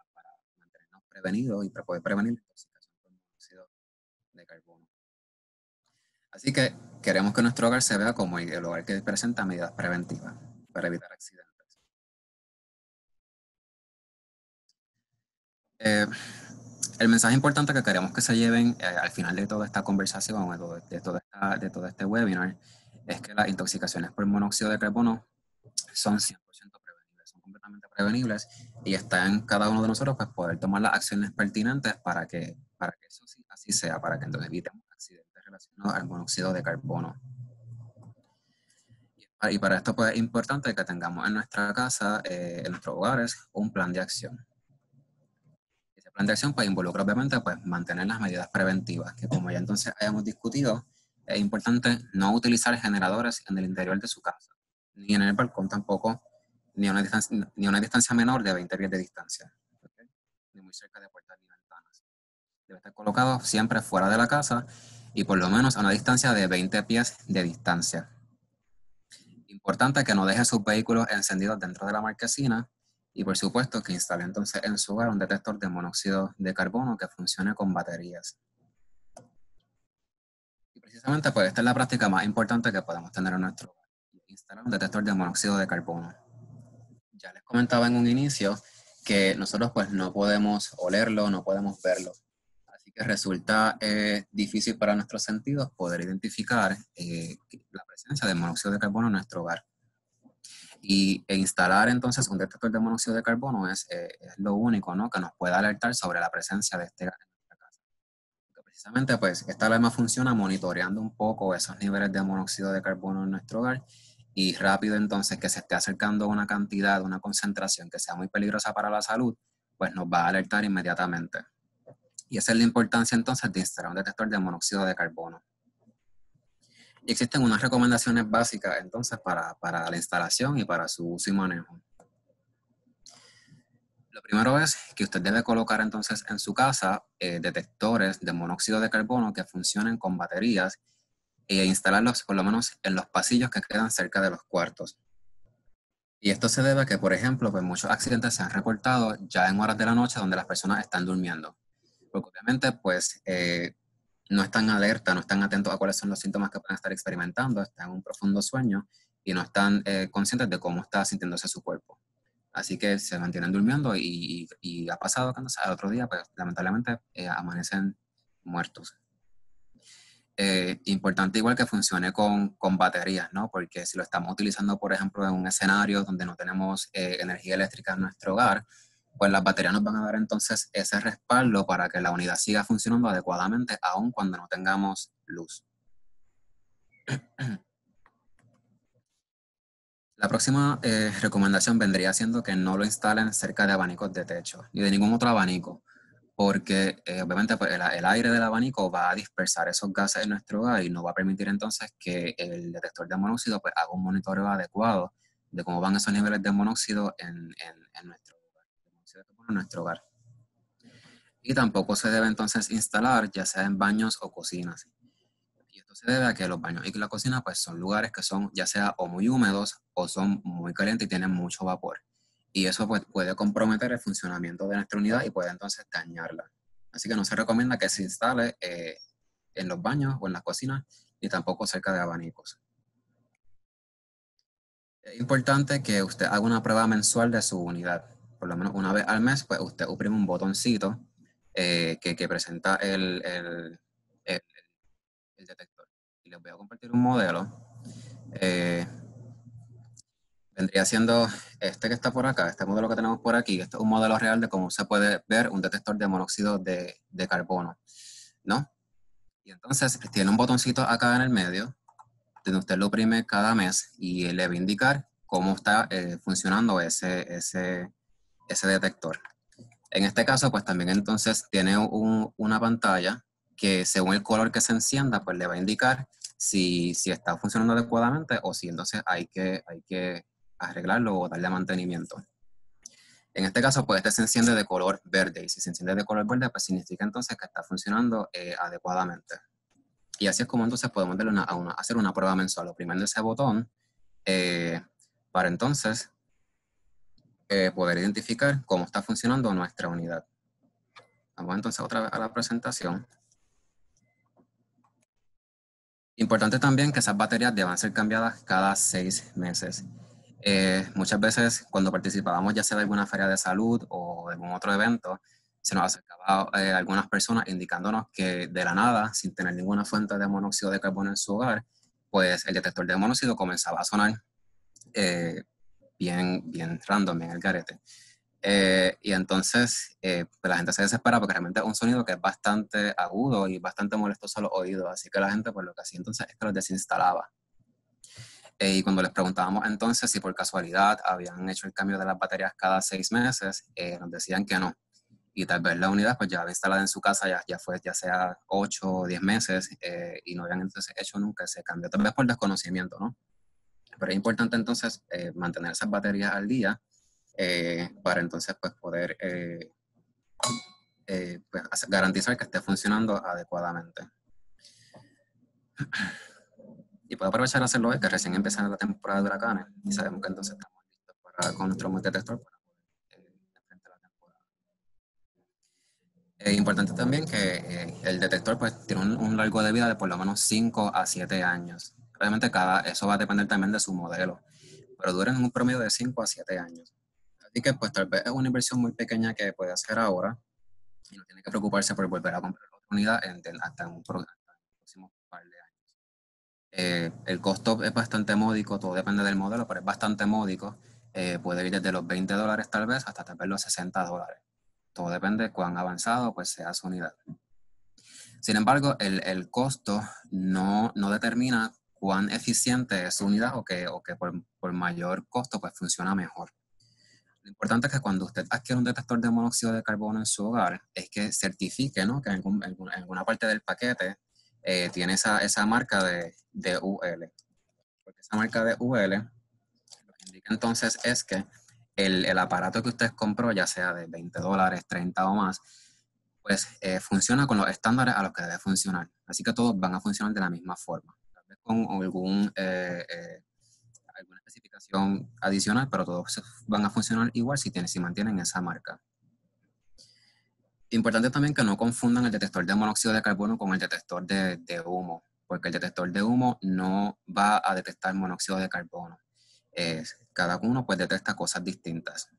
mantenernos prevenidos y para poder prevenir la intoxicación por monóxido de carbono. Así que queremos que nuestro hogar se vea como el hogar que presenta medidas preventivas para evitar accidentes. Eh, el mensaje importante que queremos que se lleven al final de toda esta conversación, de todo este webinar, es que las intoxicaciones por monóxido de carbono son 100% prevenibles, son completamente prevenibles y está en cada uno de nosotros pues, poder tomar las acciones pertinentes para que eso sí, así sea, para que entonces evitemos accidentes relacionados al monóxido de carbono. Y para esto pues, es importante que tengamos en nuestra casa, en nuestros hogares, un plan de acción. Ese plan de acción pues, involucra obviamente pues, mantener las medidas preventivas, que como ya entonces hayamos discutido, es importante no utilizar generadores en el interior de su casa, ni en el balcón tampoco, ni a una distancia menor de 20 pies de distancia, ¿okay? Ni muy cerca de puertas ni ventanas. Debe estar colocado siempre fuera de la casa y por lo menos a una distancia de 20 pies de distancia. Importante que no deje sus vehículos encendidos dentro de la marquesina y por supuesto que instale entonces en su hogar un detector de monóxido de carbono que funcione con baterías. Y precisamente pues esta es la práctica más importante que podemos tener en nuestro hogar, instalar un detector de monóxido de carbono. Ya les comentaba en un inicio que nosotros pues no podemos olerlo, no podemos verlo. Así que resulta difícil para nuestros sentidos poder identificar la presencia de monóxido de carbono en nuestro hogar. E instalar entonces un detector de monóxido de carbono es lo único, ¿no?, que nos puede alertar sobre la presencia de este gas en nuestra casa. Porque precisamente pues esta alarma funciona monitoreando un poco esos niveles de monóxido de carbono en nuestro hogar y rápido entonces que se esté acercando una cantidad, una concentración que sea muy peligrosa para la salud, pues nos va a alertar inmediatamente. Y esa es la importancia entonces de instalar un detector de monóxido de carbono. Y existen unas recomendaciones básicas entonces para la instalación y para su uso y manejo. Lo primero es que usted debe colocar entonces en su casa detectores de monóxido de carbono que funcionen con baterías e instalarlos por lo menos en los pasillos que quedan cerca de los cuartos. Y esto se debe a que, por ejemplo, pues muchos accidentes se han reportado ya en horas de la noche donde las personas están durmiendo. Porque obviamente, pues, no están alerta, no están atentos a cuáles son los síntomas que pueden estar experimentando, están en un profundo sueño y no están conscientes de cómo está sintiéndose su cuerpo. Así que se mantienen durmiendo y ha pasado cuando al otro día, pues, lamentablemente, amanecen muertos. Importante igual que funcione con baterías, ¿no? Porque si lo estamos utilizando, por ejemplo, en un escenario donde no tenemos energía eléctrica en nuestro hogar, pues las baterías nos van a dar entonces ese respaldo para que la unidad siga funcionando adecuadamente, aun cuando no tengamos luz. La próxima recomendación vendría siendo que no lo instalen cerca de abanicos de techo, ni de ningún otro abanico, porque obviamente pues, el aire del abanico va a dispersar esos gases en nuestro hogar y no va a permitir entonces que el detector de monóxido pues, haga un monitoreo adecuado de cómo van esos niveles de monóxido en nuestro hogar, en nuestro hogar. Y tampoco se debe entonces instalar ya sea en baños o cocinas. Y esto se debe a que los baños y la cocina pues son lugares que son ya sea o muy húmedos o son muy calientes y tienen mucho vapor. Y eso pues, puede comprometer el funcionamiento de nuestra unidad y puede entonces dañarla. Así que no se recomienda que se instale en los baños o en las cocinas ni tampoco cerca de abanicos. Es importante que usted haga una prueba mensual de su unidad. Por lo menos una vez al mes, pues usted oprime un botoncito que presenta el detector. Y les voy a compartir un modelo. Vendría siendo este que está por acá, este modelo que tenemos por aquí. Este es un modelo real de cómo se puede ver un detector de monóxido de carbono, ¿no? Y entonces tiene un botoncito acá en el medio, donde usted lo oprime cada mes y le va a indicar cómo está funcionando ese detector. En este caso, pues también entonces tiene una pantalla que según el color que se encienda, pues le va a indicar si está funcionando adecuadamente o si entonces hay que arreglarlo o darle mantenimiento. En este caso, pues este se enciende de color verde y si se enciende de color verde, pues significa entonces que está funcionando adecuadamente. Y así es como entonces podemos darle hacer una prueba mensual, oprimiendo ese botón para entonces poder identificar cómo está funcionando nuestra unidad. Vamos entonces otra vez a la presentación. Importante también que esas baterías deban ser cambiadas cada 6 meses. Muchas veces cuando participábamos ya sea de alguna feria de salud o de algún otro evento, se nos acercaba algunas personas indicándonos que de la nada, sin tener ninguna fuente de monóxido de carbono en su hogar, pues el detector de monóxido comenzaba a sonar bien random, bien el garete. Y entonces pues la gente se desespera porque realmente es un sonido que es bastante agudo y bastante molestoso a los oídos, así que la gente pues lo que hacía entonces es que los desinstalaba. Y cuando les preguntábamos entonces si por casualidad habían hecho el cambio de las baterías cada 6 meses, nos decían que no. Y tal vez la unidad pues ya instalada en su casa ya fue ya sea 8 o 10 meses y no habían entonces hecho nunca ese cambio, tal vez por desconocimiento, ¿no? Pero es importante entonces mantener esas baterías al día para entonces pues poder pues, garantizar que esté funcionando adecuadamente. Y puedo aprovechar a hacerlo hoy, que recién empieza la temporada de huracanes y sabemos que entonces estamos listos con nuestro multidetector para poder enfrentar la temporada. Es importante también que el detector pues, tiene un largo de vida de por lo menos 5 a 7 años. Obviamente eso va a depender también de su modelo, pero duran un promedio de 5 a 7 años. Así que pues tal vez es una inversión muy pequeña que puede hacer ahora y no tiene que preocuparse por volver a comprar otra unidad hasta un próximo par de años. El costo es bastante módico, todo depende del modelo, pero es bastante módico. Puede ir desde los $20 tal vez hasta tal vez los $60. Todo depende de cuán avanzado pues, sea su unidad. Sin embargo, el costo no determina cuán eficiente es su unidad o que por mayor costo pues, funciona mejor. Lo importante es que cuando usted adquiere un detector de monóxido de carbono en su hogar, es que certifique, ¿no? Que en alguna parte del paquete tiene esa marca de UL. Porque esa marca de UL lo que indica entonces es que el aparato que usted compró, ya sea de $20, 30 o más, pues funciona con los estándares a los que debe funcionar. Así que todos van a funcionar de la misma forma. con alguna especificación adicional, pero todos van a funcionar igual si mantienen esa marca. Importante también que no confundan el detector de monóxido de carbono con el detector de humo, porque el detector de humo no va a detectar monóxido de carbono. Cada uno pues detecta cosas distintas.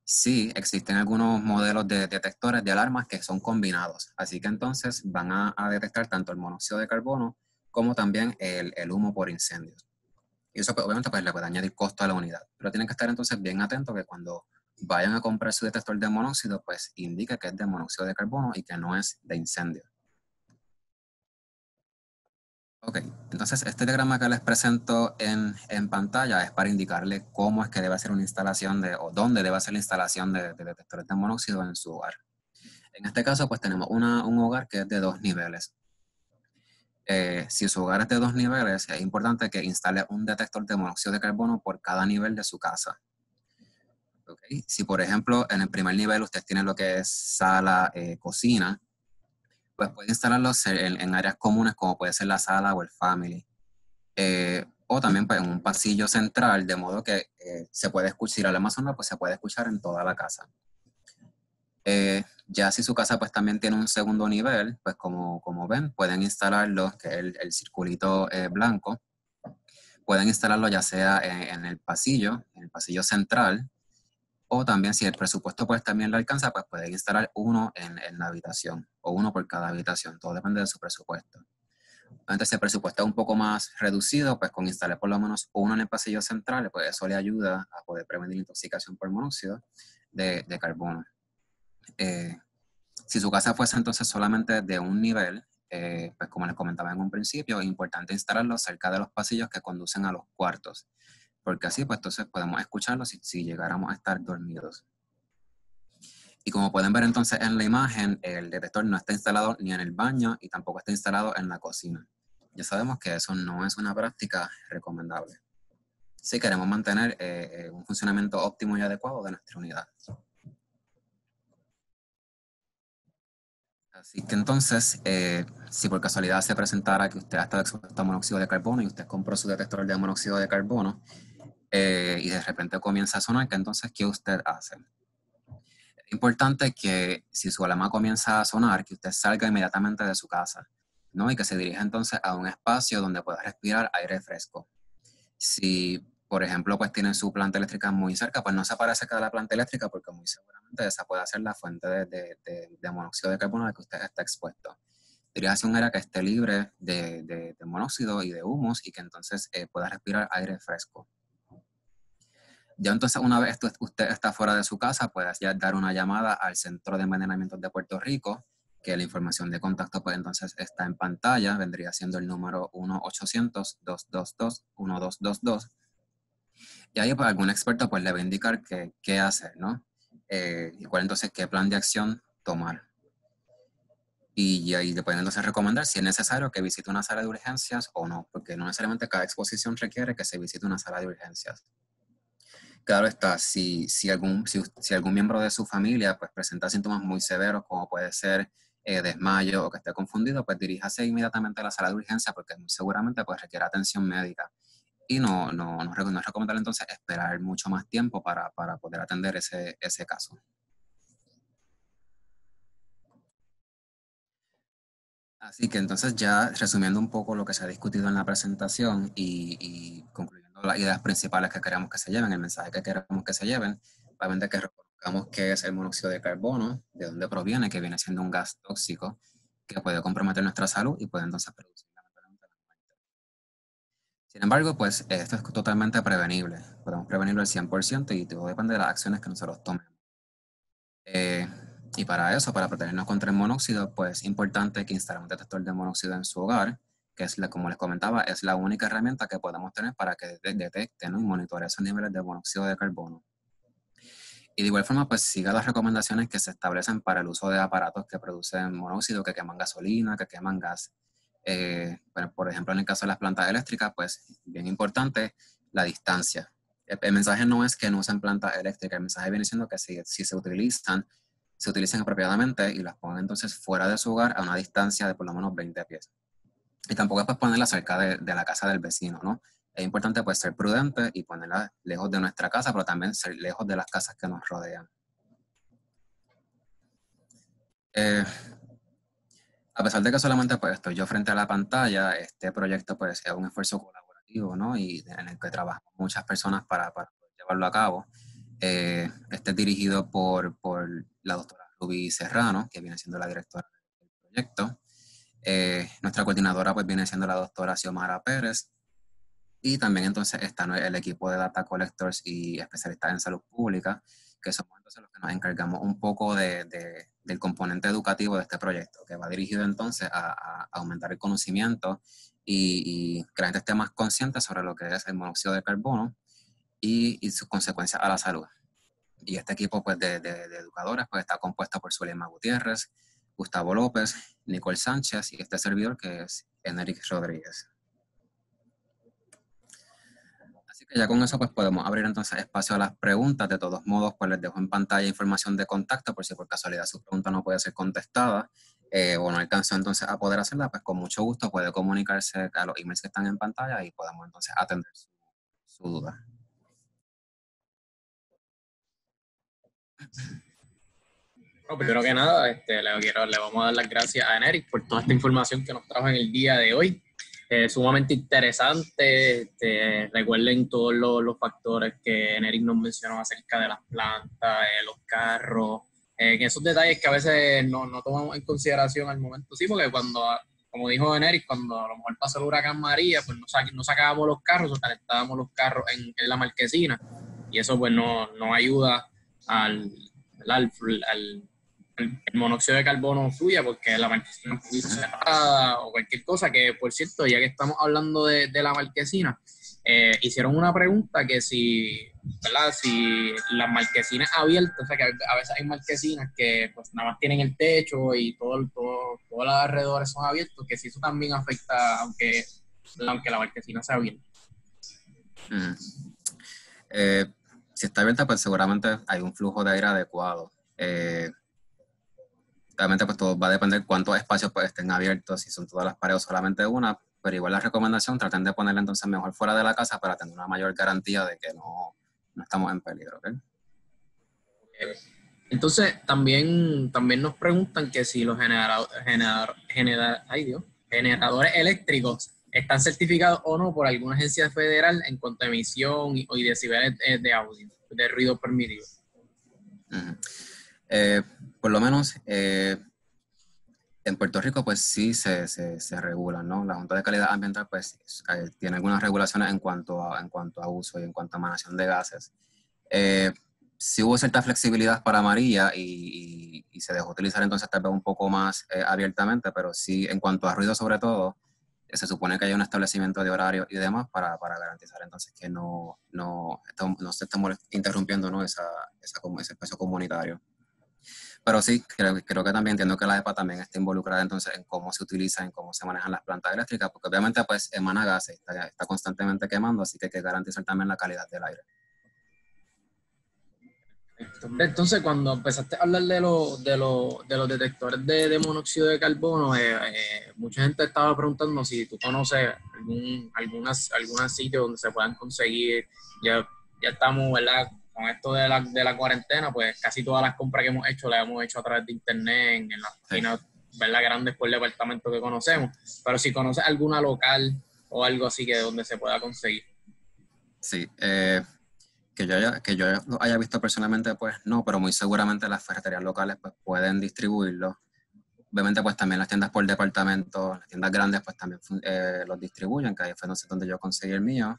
Sí, existen algunos modelos de detectores de alarmas que son combinados, así que entonces van a detectar tanto el monóxido de carbono como también el humo por incendios. Y eso pues, obviamente pues, le puede añadir costo a la unidad, pero tienen que estar entonces bien atentos que cuando vayan a comprar su detector de monóxido, pues indique que es de monóxido de carbono y que no es de incendio. Ok, entonces este diagrama que les presento en pantalla es para indicarle cómo es que debe hacer una instalación o dónde debe hacer la instalación de detectores de monóxido en su hogar. En este caso, pues tenemos un hogar que es de 2 niveles. Si su hogar es de 2 niveles, es importante que instale un detector de monóxido de carbono por cada nivel de su casa. Okay. Si, por ejemplo, en el primer nivel usted tiene lo que es sala, cocina, pues puede instalarlos en áreas comunes como puede ser la sala o el family. O también pues, en un pasillo central, de modo que se puede escuchar, si la alarma suena, pues se puede escuchar en toda la casa. Ya si su casa pues también tiene un segundo nivel, pues como ven, pueden instalarlo, que es el circulito blanco, pueden instalarlo ya sea en el pasillo central, o también si el presupuesto pues también le alcanza, pues pueden instalar uno en la habitación, o uno por cada habitación, todo depende de su presupuesto. Entonces, si el presupuesto es un poco más reducido, pues con instalar por lo menos uno en el pasillo central, pues eso le ayuda a poder prevenir intoxicación por monóxido de carbono. Si su casa fuese entonces solamente de un nivel, pues como les comentaba en un principio, es importante instalarlo cerca de los pasillos que conducen a los cuartos, porque así pues entonces podemos escucharlo si llegáramos a estar dormidos. Y como pueden ver entonces en la imagen, el detector no está instalado ni en el baño y tampoco está instalado en la cocina. Ya sabemos que eso no es una práctica recomendable si queremos mantener un funcionamiento óptimo y adecuado de nuestra unidad. Así que entonces, si por casualidad se presentara que usted ha estado expuesto a monóxido de carbono y usted compró su detector de monóxido de carbono y de repente comienza a sonar, ¿qué entonces qué usted hace? Es importante que si su alarma comienza a sonar, que usted salga inmediatamente de su casa, ¿no? Y que se dirija entonces a un espacio donde pueda respirar aire fresco. Si, por ejemplo, pues tiene su planta eléctrica muy cerca, pues no se aparece a la planta eléctrica porque muy seguramente esa puede ser la fuente de monóxido de carbono a la que usted está expuesto. Diríjase a un área que esté libre de monóxido y de humos y que entonces pueda respirar aire fresco. Ya entonces, una vez usted está fuera de su casa, puede ya dar una llamada al Centro de Envenenamientos de Puerto Rico, que la información de contacto pues entonces está en pantalla, vendría siendo el número 1-800-222-1222. Y ahí pues algún experto pues le va a indicar qué hacer, ¿no? Y cuál entonces qué plan de acción tomar. Y ahí le pueden entonces recomendar si es necesario que visite una sala de urgencias o no, porque no necesariamente cada exposición requiere que se visite una sala de urgencias. Claro está, si algún miembro de su familia pues, presenta síntomas muy severos, como puede ser desmayo o que esté confundido, pues diríjase inmediatamente a la sala de urgencia porque muy seguramente pues, requiere atención médica. Y no es recomendable entonces esperar mucho más tiempo para poder atender ese caso. Así que entonces ya resumiendo un poco lo que se ha discutido en la presentación y concluyendo las ideas principales que queremos que se lleven, el mensaje que queremos que se lleven, obviamente que reconozcamos qué es el monóxido de carbono, de dónde proviene, que viene siendo un gas tóxico que puede comprometer nuestra salud y puede entonces producir lamentablemente la muerte. Sin embargo, pues esto es totalmente prevenible. Podemos prevenirlo al 100% y todo depende de las acciones que nosotros tomemos. Eh, y para eso, para protegernos contra el monóxido, pues es importante que instalemos un detector de monóxido en su hogar, que es, como les comentaba, es la única herramienta que podemos tener para que detecte, ¿no? Y monitoree esos niveles de monóxido de carbono. Y de igual forma, pues siga las recomendaciones que se establecen para el uso de aparatos que producen monóxido, que queman gasolina, que queman gas. Bueno, por ejemplo, en el caso de las plantas eléctricas, pues bien importante la distancia. El mensaje no es que no usen plantas eléctricas, el mensaje viene diciendo que si se utilicen apropiadamente y las pongan entonces fuera de su hogar a una distancia de por lo menos 20 pies. Y tampoco es pues ponerla cerca de la casa del vecino, ¿no? Es importante pues ser prudente y ponerla lejos de nuestra casa, pero también ser lejos de las casas que nos rodean. Eh, a pesar de que solamente pues estoy yo frente a la pantalla, este proyecto pues es un esfuerzo colaborativo, ¿no? Y en el que trabajamos muchas personas para poder llevarlo a cabo. Este es dirigido por la doctora Rubí Serrano, que viene siendo la directora del proyecto. Nuestra coordinadora pues viene siendo la doctora Xiomara Pérez. Y también entonces está el equipo de Data Collectors y especialistas en salud pública, que somos entonces los que nos encargamos un poco del componente educativo de este proyecto, que va dirigido entonces a aumentar el conocimiento y que la gente esté más consciente sobre lo que es el monóxido de carbono y sus consecuencias a la salud. Y este equipo pues, de educadores pues, está compuesto por Zulema Gutiérrez, Gustavo López, Nicole Sánchez y este servidor que es Enrique Rodríguez. Así que ya con eso pues podemos abrir entonces espacio a las preguntas. De todos modos, pues les dejo en pantalla información de contacto por si por casualidad su pregunta no puede ser contestada o no alcanzó entonces a poder hacerla, pues con mucho gusto puede comunicarse a los emails que están en pantalla y podemos entonces atender su duda. Bueno, primero que nada, le vamos a dar las gracias a Eneric por toda esta información que nos trajo en el día de hoy. Sumamente interesante. Recuerden todos los factores que Eneric nos mencionó acerca de las plantas, los carros, que esos detalles que a veces no tomamos en consideración al momento. Sí, porque cuando, como dijo Eneric, cuando a lo mejor pasó el huracán María, pues no sacábamos los carros o calentábamos los carros en la marquesina. Y eso pues no ayuda al, el monóxido de carbono fluya porque la marquesina está cerrada o cualquier cosa, que por cierto, ya que estamos hablando de la marquesina, hicieron una pregunta que si, ¿verdad? Si las marquesinas abiertas, o sea que a veces hay marquesinas que pues nada más tienen el techo y todos los alrededores son abiertos, que si eso también afecta aunque la marquesina sea abierta. Si está abierta, pues seguramente hay un flujo de aire adecuado. Obviamente pues todo va a depender cuántos espacios pues estén abiertos, si son todas las paredes o solamente una, pero igual la recomendación, traten de ponerla entonces mejor fuera de la casa para tener una mayor garantía de que no estamos en peligro, ¿ok? Entonces, también nos preguntan que si los generadores eléctricos están certificados o no por alguna agencia federal en cuanto a emisión y decibeles de audio, de ruido permitido. Por lo menos en Puerto Rico pues sí se regulan, ¿no? La Junta de Calidad Ambiental pues tiene algunas regulaciones en cuanto a uso y en cuanto a emanación de gases. Sí hubo cierta flexibilidad para María y se dejó utilizar entonces tal vez un poco más abiertamente, pero sí en cuanto a ruido sobre todo, se supone que hay un establecimiento de horario y demás para garantizar entonces que no se esté interrumpiendo, ¿no? ese espacio comunitario. Pero sí, creo que también entiendo que la EPA también está involucrada entonces en cómo se utiliza, en cómo se manejan las plantas eléctricas, porque obviamente pues emana gases, está constantemente quemando, así que hay que garantizar también la calidad del aire. Entonces, cuando empezaste a hablar de los detectores de monóxido de carbono, mucha gente estaba preguntando si tú conoces algún sitio donde se puedan conseguir. Ya estamos, ¿verdad? Con esto de la cuarentena, pues casi todas las compras que hemos hecho las hemos hecho a través de internet, en las páginas, ¿verdad? Grandes por departamento que conocemos. Pero si conoces alguna local o algo así que donde se pueda conseguir. Sí, que yo lo haya visto personalmente, pues no, pero muy seguramente las ferreterías locales pues pueden distribuirlo. Obviamente pues también las tiendas por departamento, las tiendas grandes pues también los distribuyen, que ahí fue donde yo conseguí el mío.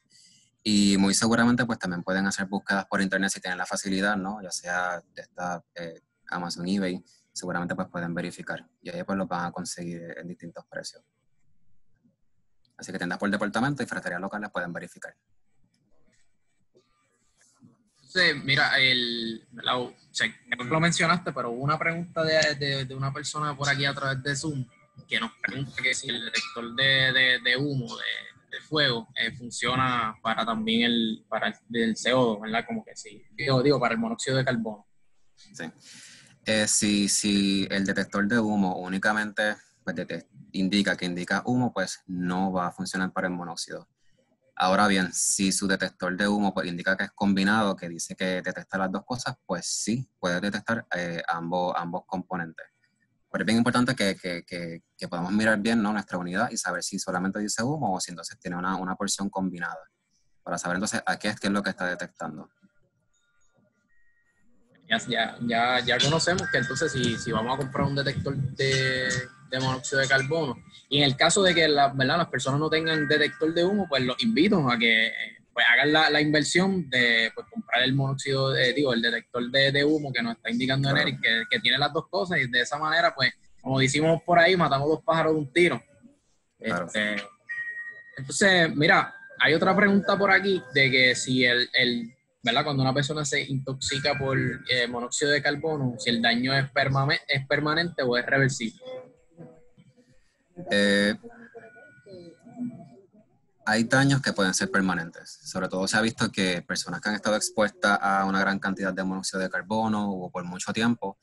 Y muy seguramente pues también pueden hacer búsquedas por internet si tienen la facilidad, ¿no? Ya sea de Amazon, eBay, seguramente pues pueden verificar. Y ahí pues los van a conseguir en distintos precios. Así que tiendas por departamento y ferreterías locales pueden verificar. Entonces, mira, o sea, lo mencionaste, pero hubo una pregunta de una persona por aquí a través de Zoom que nos pregunta que si el detector de humo, de fuego, funciona para también el CO2, ¿verdad? Como que sí, digo, para el monóxido de carbono. Sí. Si el detector de humo únicamente pues, que indica humo, pues no va a funcionar para el monóxido. Ahora bien, si su detector de humo pues, indica que es combinado, que dice que detecta las dos cosas, pues sí, puede detectar ambos componentes. Pero es bien importante que podamos mirar bien, ¿no?, nuestra unidad y saber si solamente dice humo o si entonces tiene una porción combinada, para saber entonces a qué es lo que está detectando. Ya conocemos que entonces si vamos a comprar un detector de monóxido de carbono, y en el caso de que ¿verdad?, las personas no tengan detector de humo, pues los invito a que pues, hagan la inversión de pues, comprar el monóxido, el detector de humo que nos está indicando Claro. Eneric, que tiene las dos cosas, y de esa manera, pues, como decimos por ahí, matamos dos pájaros de un tiro. Claro. Entonces, mira, hay otra pregunta por aquí de que si ¿verdad? Cuando una persona se intoxica por monóxido de carbono, si el daño es permanente o es reversible. Eh, Hay daños que pueden ser permanentes. Sobre todo se ha visto que personas que han estado expuestas a una gran cantidad de monóxido de carbono o por mucho tiempo,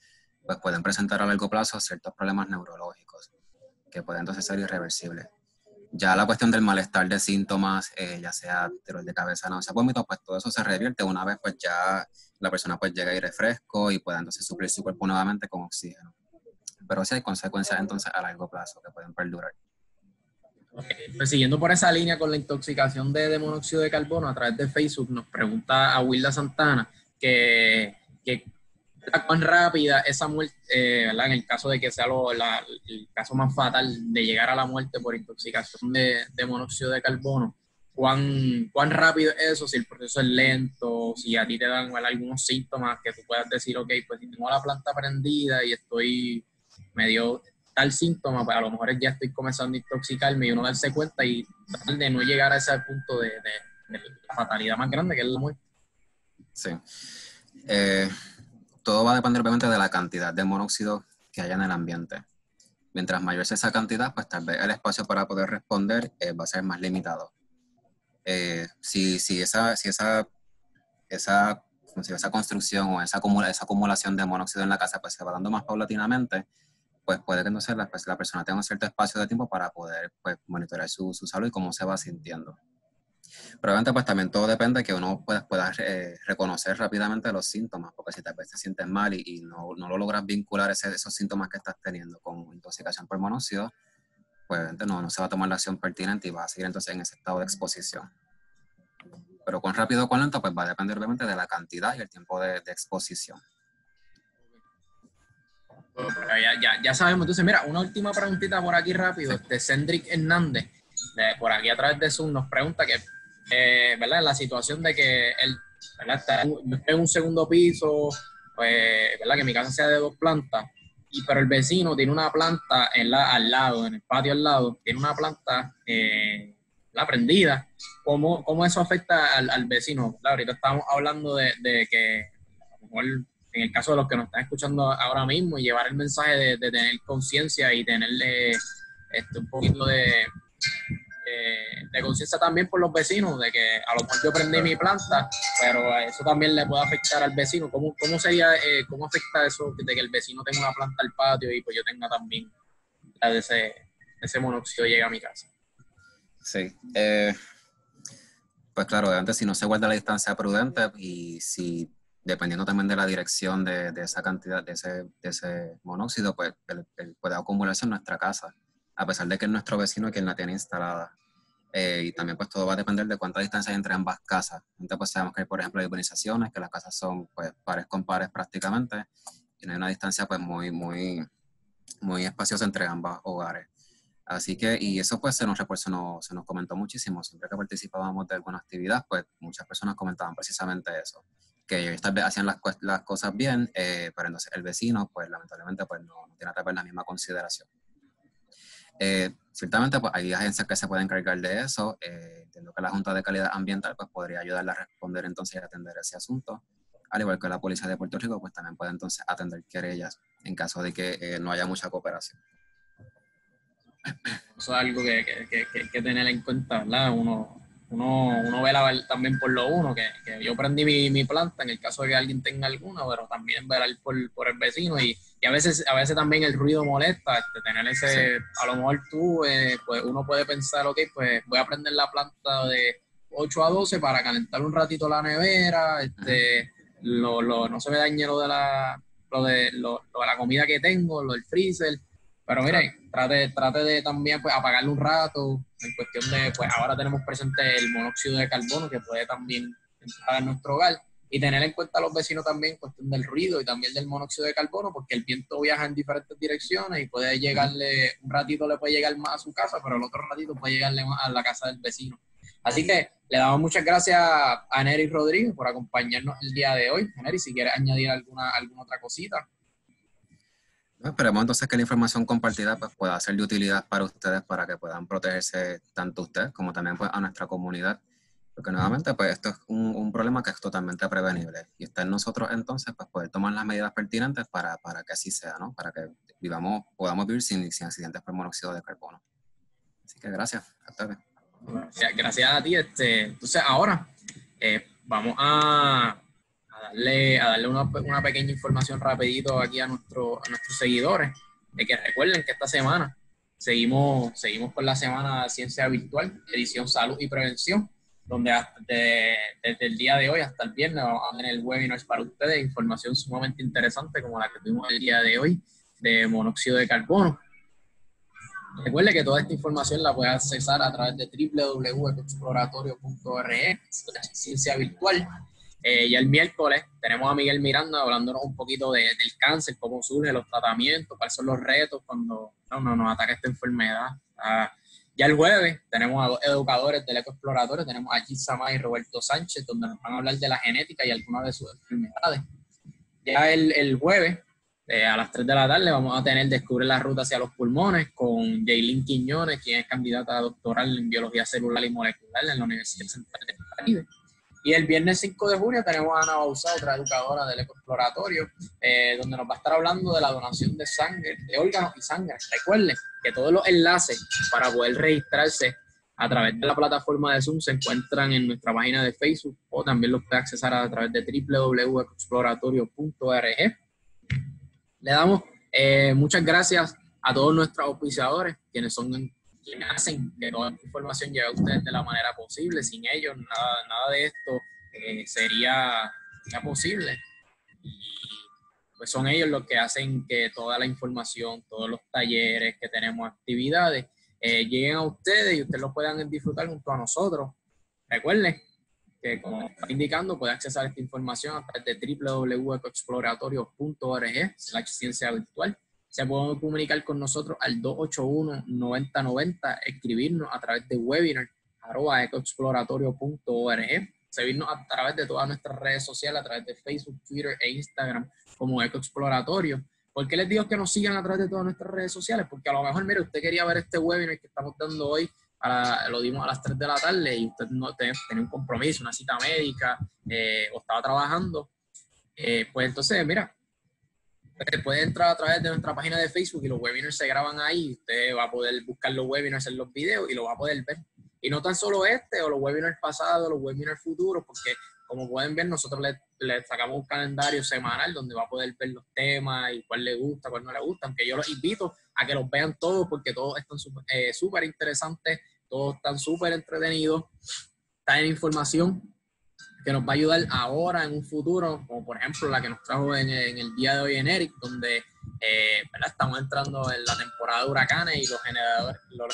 pues pueden presentar a largo plazo ciertos problemas neurológicos que pueden entonces ser irreversibles. Ya la cuestión del malestar de síntomas, ya sea dolor de cabeza, náusea, vómitos, pues todo eso se revierte una vez pues ya la persona pues llega a ir fresco y pueda entonces suplir su cuerpo nuevamente con oxígeno. Pero sí hay consecuencias entonces a largo plazo que pueden perdurar. Pues siguiendo por esa línea con la intoxicación de monóxido de carbono, a través de Facebook nos pregunta a Wilda Santana que cuán rápida esa muerte, ¿verdad? En el caso de que sea el caso más fatal de llegar a la muerte por intoxicación de monóxido de carbono, cuán rápido es eso, si el proceso es lento, si a ti te dan, ¿verdad?, algunos síntomas que tú puedas decir, ok, pues si tengo la planta prendida y me dio tal síntoma, pues a lo mejor ya estoy comenzando a intoxicarme y uno darse cuenta y tratar de no llegar a ese punto de la fatalidad más grande que es la muerte. Sí. Todo va a depender obviamente de la cantidad de monóxido que haya en el ambiente. Mientras mayor sea esa cantidad, pues tal vez el espacio para poder responder va a ser más limitado. Si esa construcción o esa acumulación de monóxido en la casa pues se va dando más paulatinamente, pues puede que entonces la persona tenga un cierto espacio de tiempo para poder pues, monitorear su salud y cómo se va sintiendo. Pero obviamente pues también todo depende de que uno pueda reconocer rápidamente los síntomas, porque si tal vez te sientes mal y no lo logras vincular esos síntomas que estás teniendo con intoxicación por monóxido, pues obviamente no se va a tomar la acción pertinente y va a seguir entonces en ese estado de exposición. Pero cuán rápido o cuán lento, pues va a depender obviamente de la cantidad y el tiempo de exposición. Ya sabemos. Entonces, mira, una última preguntita por aquí rápido. Sí. Cendric Hernández, por aquí a través de Zoom, nos pregunta que, ¿verdad?, en la situación de que él, ¿verdad?, está en un segundo piso, pues, ¿verdad?, que mi casa sea de 2 plantas, pero el vecino tiene una planta al lado, en el patio al lado, tiene una planta la prendida. ¿Cómo eso afecta al vecino? ¿Verdad? Ahorita estamos hablando de que a lo mejor, en el caso de los que nos están escuchando ahora mismo, y llevar el mensaje de tener conciencia y tenerle un poquito de conciencia también por los vecinos, de que a lo mejor yo prendí mi planta, pero eso también le puede afectar al vecino. ¿Cómo sería, cómo afecta eso de que el vecino tenga una planta al patio y pues yo tenga también ese monóxido llega a mi casa? Sí. Pues claro, obviamente si no se guarda la distancia prudente y si dependiendo también de la dirección de esa cantidad, de ese monóxido, pues puede acumularse en nuestra casa, a pesar de que es nuestro vecino quien la tiene instalada. Y también pues todo va a depender de cuánta distancia hay entre ambas casas. Entonces pues sabemos que hay, por ejemplo, hay urbanizaciones que las casas son pues pares con pares prácticamente y no hay una distancia pues muy espaciosa entre ambos hogares. Así que, y eso pues se nos comentó muchísimo. Siempre que participábamos de alguna actividad, pues muchas personas comentaban precisamente eso, que ellos tal vez hacían las cosas bien, pero entonces el vecino pues lamentablemente pues no tiene tal vez la misma consideración. Ciertamente pues hay agencias que se pueden encargar de eso. Entiendo que la Junta de Calidad Ambiental pues podría ayudarle a responder entonces y atender ese asunto, al igual que la Policía de Puerto Rico pues también puede entonces atender querellas en caso de que no haya mucha cooperación. Eso es algo que hay que tener en cuenta, ¿verdad? Uno ve también por lo uno, que yo prendí mi planta en el caso de que alguien tenga alguna, pero también velar por el vecino y Y a veces también el ruido molesta, tener ese, sí. A lo mejor tú, pues uno puede pensar, ok, pues voy a prender la planta de 8 a 12 para calentar un ratito la nevera, no se me dañe lo de la comida que tengo, lo del freezer. Pero mire, trate de también pues apagarlo un rato, en cuestión de, pues ahora tenemos presente el monóxido de carbono que puede también entrar en nuestro hogar. Y tener en cuenta a los vecinos también en cuestión del ruido y también del monóxido de carbono, porque el viento viaja en diferentes direcciones y puede llegarle, un ratito le puede llegar más a su casa, pero el otro ratito puede llegarle más a la casa del vecino. Así que le damos muchas gracias a Nery Rodríguez por acompañarnos el día de hoy. Nery, si quieres añadir alguna otra cosita. Esperemos entonces que la información compartida pues, pueda ser de utilidad para ustedes, para que puedan protegerse tanto ustedes como también pues, a nuestra comunidad. Porque nuevamente, pues esto es un problema que es totalmente prevenible. Y está en nosotros entonces, pues poder tomar las medidas pertinentes para que así sea, ¿no? Para que podamos vivir sin accidentes por monóxido de carbono. Así que gracias. Hasta luego. Gracias a ti. Entonces ahora vamos a darle una pequeña información rapidito aquí a nuestros seguidores, de que recuerden que esta semana seguimos con la Semana Ciencia Virtual, edición Salud y Prevención, donde desde el día de hoy hasta el viernes vamos a tener webinars para ustedes, información sumamente interesante como la que tuvimos el día de hoy de monóxido de carbono. Recuerde que toda esta información la puede accesar a través de www.ecoexploratorio.org, ciencia virtual. Ya el miércoles tenemos a Miguel Miranda hablándonos un poquito del cáncer, cómo surge, los tratamientos, cuáles son los retos cuando nos ataca esta enfermedad. Ya el jueves tenemos a dos educadores del Ecoexploratorio, tenemos a Gis Samad y Roberto Sánchez, donde nos van a hablar de la genética y algunas de sus enfermedades. Ya el jueves, a las 3 de la tarde, vamos a tener Descubre la ruta hacia los pulmones con Jaylin Quiñones, quien es candidata a doctoral en biología celular y molecular en la Universidad Central del Caribe. Y el viernes 5 de junio tenemos a Ana Bauzá, otra educadora del Ecoexploratorio, donde nos va a estar hablando de la donación de sangre, de órganos y sangre. Recuerden que todos los enlaces para poder registrarse a través de la plataforma de Zoom se encuentran en nuestra página de Facebook o también los puede accesar a través de www.ecoexploratorio.org. Le damos muchas gracias a todos nuestros auspiciadores, quienes hacen que toda esta información llegue a ustedes de la manera posible. Sin ellos, nada de esto sería posible. Y pues son ellos los que hacen que toda la información, todos los talleres que tenemos, actividades, lleguen a ustedes y ustedes los puedan disfrutar junto a nosotros. Recuerden que, como está indicando, puede accesar esta información a través de www.ecoexploratorio.org/ciencia virtual. Se pueden comunicar con nosotros al 281-9090, escribirnos a través de webinar@ecoexploratorio.org, seguirnos a través de todas nuestras redes sociales, a través de Facebook, Twitter e Instagram como Ecoexploratorio. ¿Por qué les digo que nos sigan a través de todas nuestras redes sociales? Porque a lo mejor, mire, usted quería ver este webinar que estamos dando hoy, lo dimos a las 3 de la tarde y usted no tenía un compromiso, una cita médica o estaba trabajando, pues entonces, mira, puede entrar a través de nuestra página de Facebook y los webinars se graban ahí. Usted va a poder buscar los webinars en los videos y lo va a poder ver. Y no tan solo o los webinars pasados, los webinars futuros, porque como pueden ver, nosotros le sacamos un calendario semanal donde va a poder ver los temas y cuál le gusta, cuál no le gusta. Aunque yo los invito a que los vean todos porque todos están súper interesantes, todos están súper entretenidos, están en información que nos va a ayudar ahora en un futuro, como por ejemplo la que nos trajo en el día de hoy en Eric, donde estamos entrando en la temporada de huracanes y los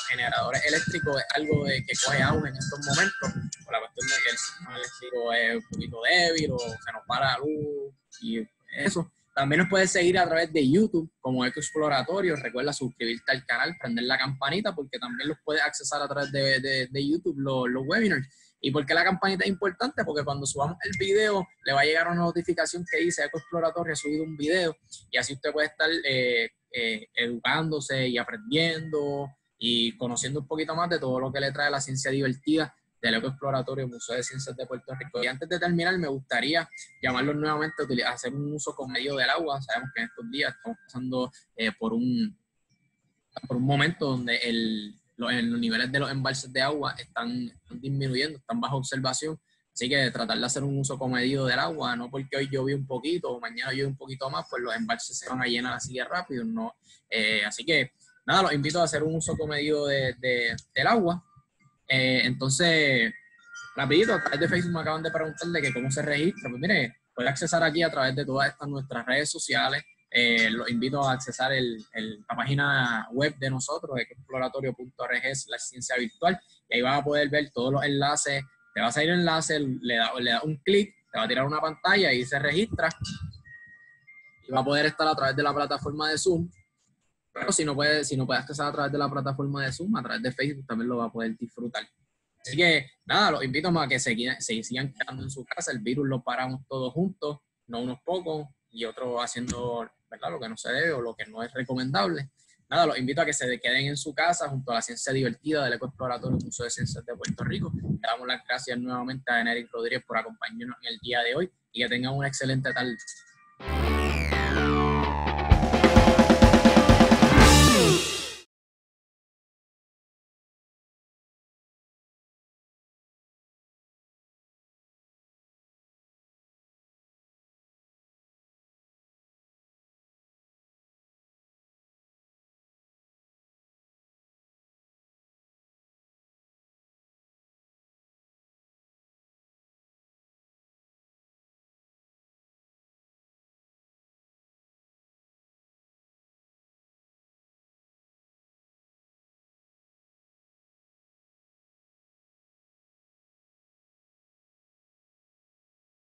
generadores eléctricos es algo que coge auge en estos momentos, por la cuestión de que el sistema eléctrico es un poquito débil o se nos para la luz y eso. También nos puedes seguir a través de YouTube como Ecoexploratorio. Recuerda suscribirte al canal, prender la campanita porque también los puedes accesar a través de YouTube los webinars. ¿Y por qué la campanita es importante? Porque cuando subamos el video, le va a llegar una notificación que dice Ecoexploratorio ha subido un video y así usted puede estar educándose y aprendiendo y conociendo un poquito más de todo lo que le trae la ciencia divertida del Ecoexploratorio Museo de Ciencias de Puerto Rico. Y antes de terminar, me gustaría llamarlos nuevamente a hacer un uso con medio del agua. Sabemos que en estos días estamos pasando por un momento donde los niveles de los embalses de agua están disminuyendo, están bajo observación. Así que tratar de hacer un uso comedido del agua, no porque hoy llovió un poquito o mañana llueve un poquito más, pues los embalses se van a llenar así de rápido, ¿no? Así que, nada, los invito a hacer un uso comedido del agua. Entonces, rapidito, a través de Facebook me acaban de preguntar de que cómo se registra. Pues mire, puede accesar aquí a través de todas estas nuestras redes sociales. Los invito a accesar la página web de nosotros, exploratorio.org/ciencia virtual, y ahí vas a poder ver todos los enlaces. Te va a salir el enlace, le da un clic, te va a tirar una pantalla y se registra y va a poder estar a través de la plataforma de Zoom. Pero si no puede accesar a través de la plataforma de Zoom, a través de Facebook también lo va a poder disfrutar. Así que nada, los invito a que se sigan quedando en su casa. El virus lo paramos todos juntos, no unos pocos y otros haciendo, ¿verdad?, lo que no se debe o lo que no es recomendable. Nada, los invito a que se queden en su casa junto a la ciencia divertida del Ecoexploratorio Museo de Ciencias de Puerto Rico. Le damos las gracias nuevamente a Enery Rodríguez por acompañarnos en el día de hoy y que tengan una excelente tarde.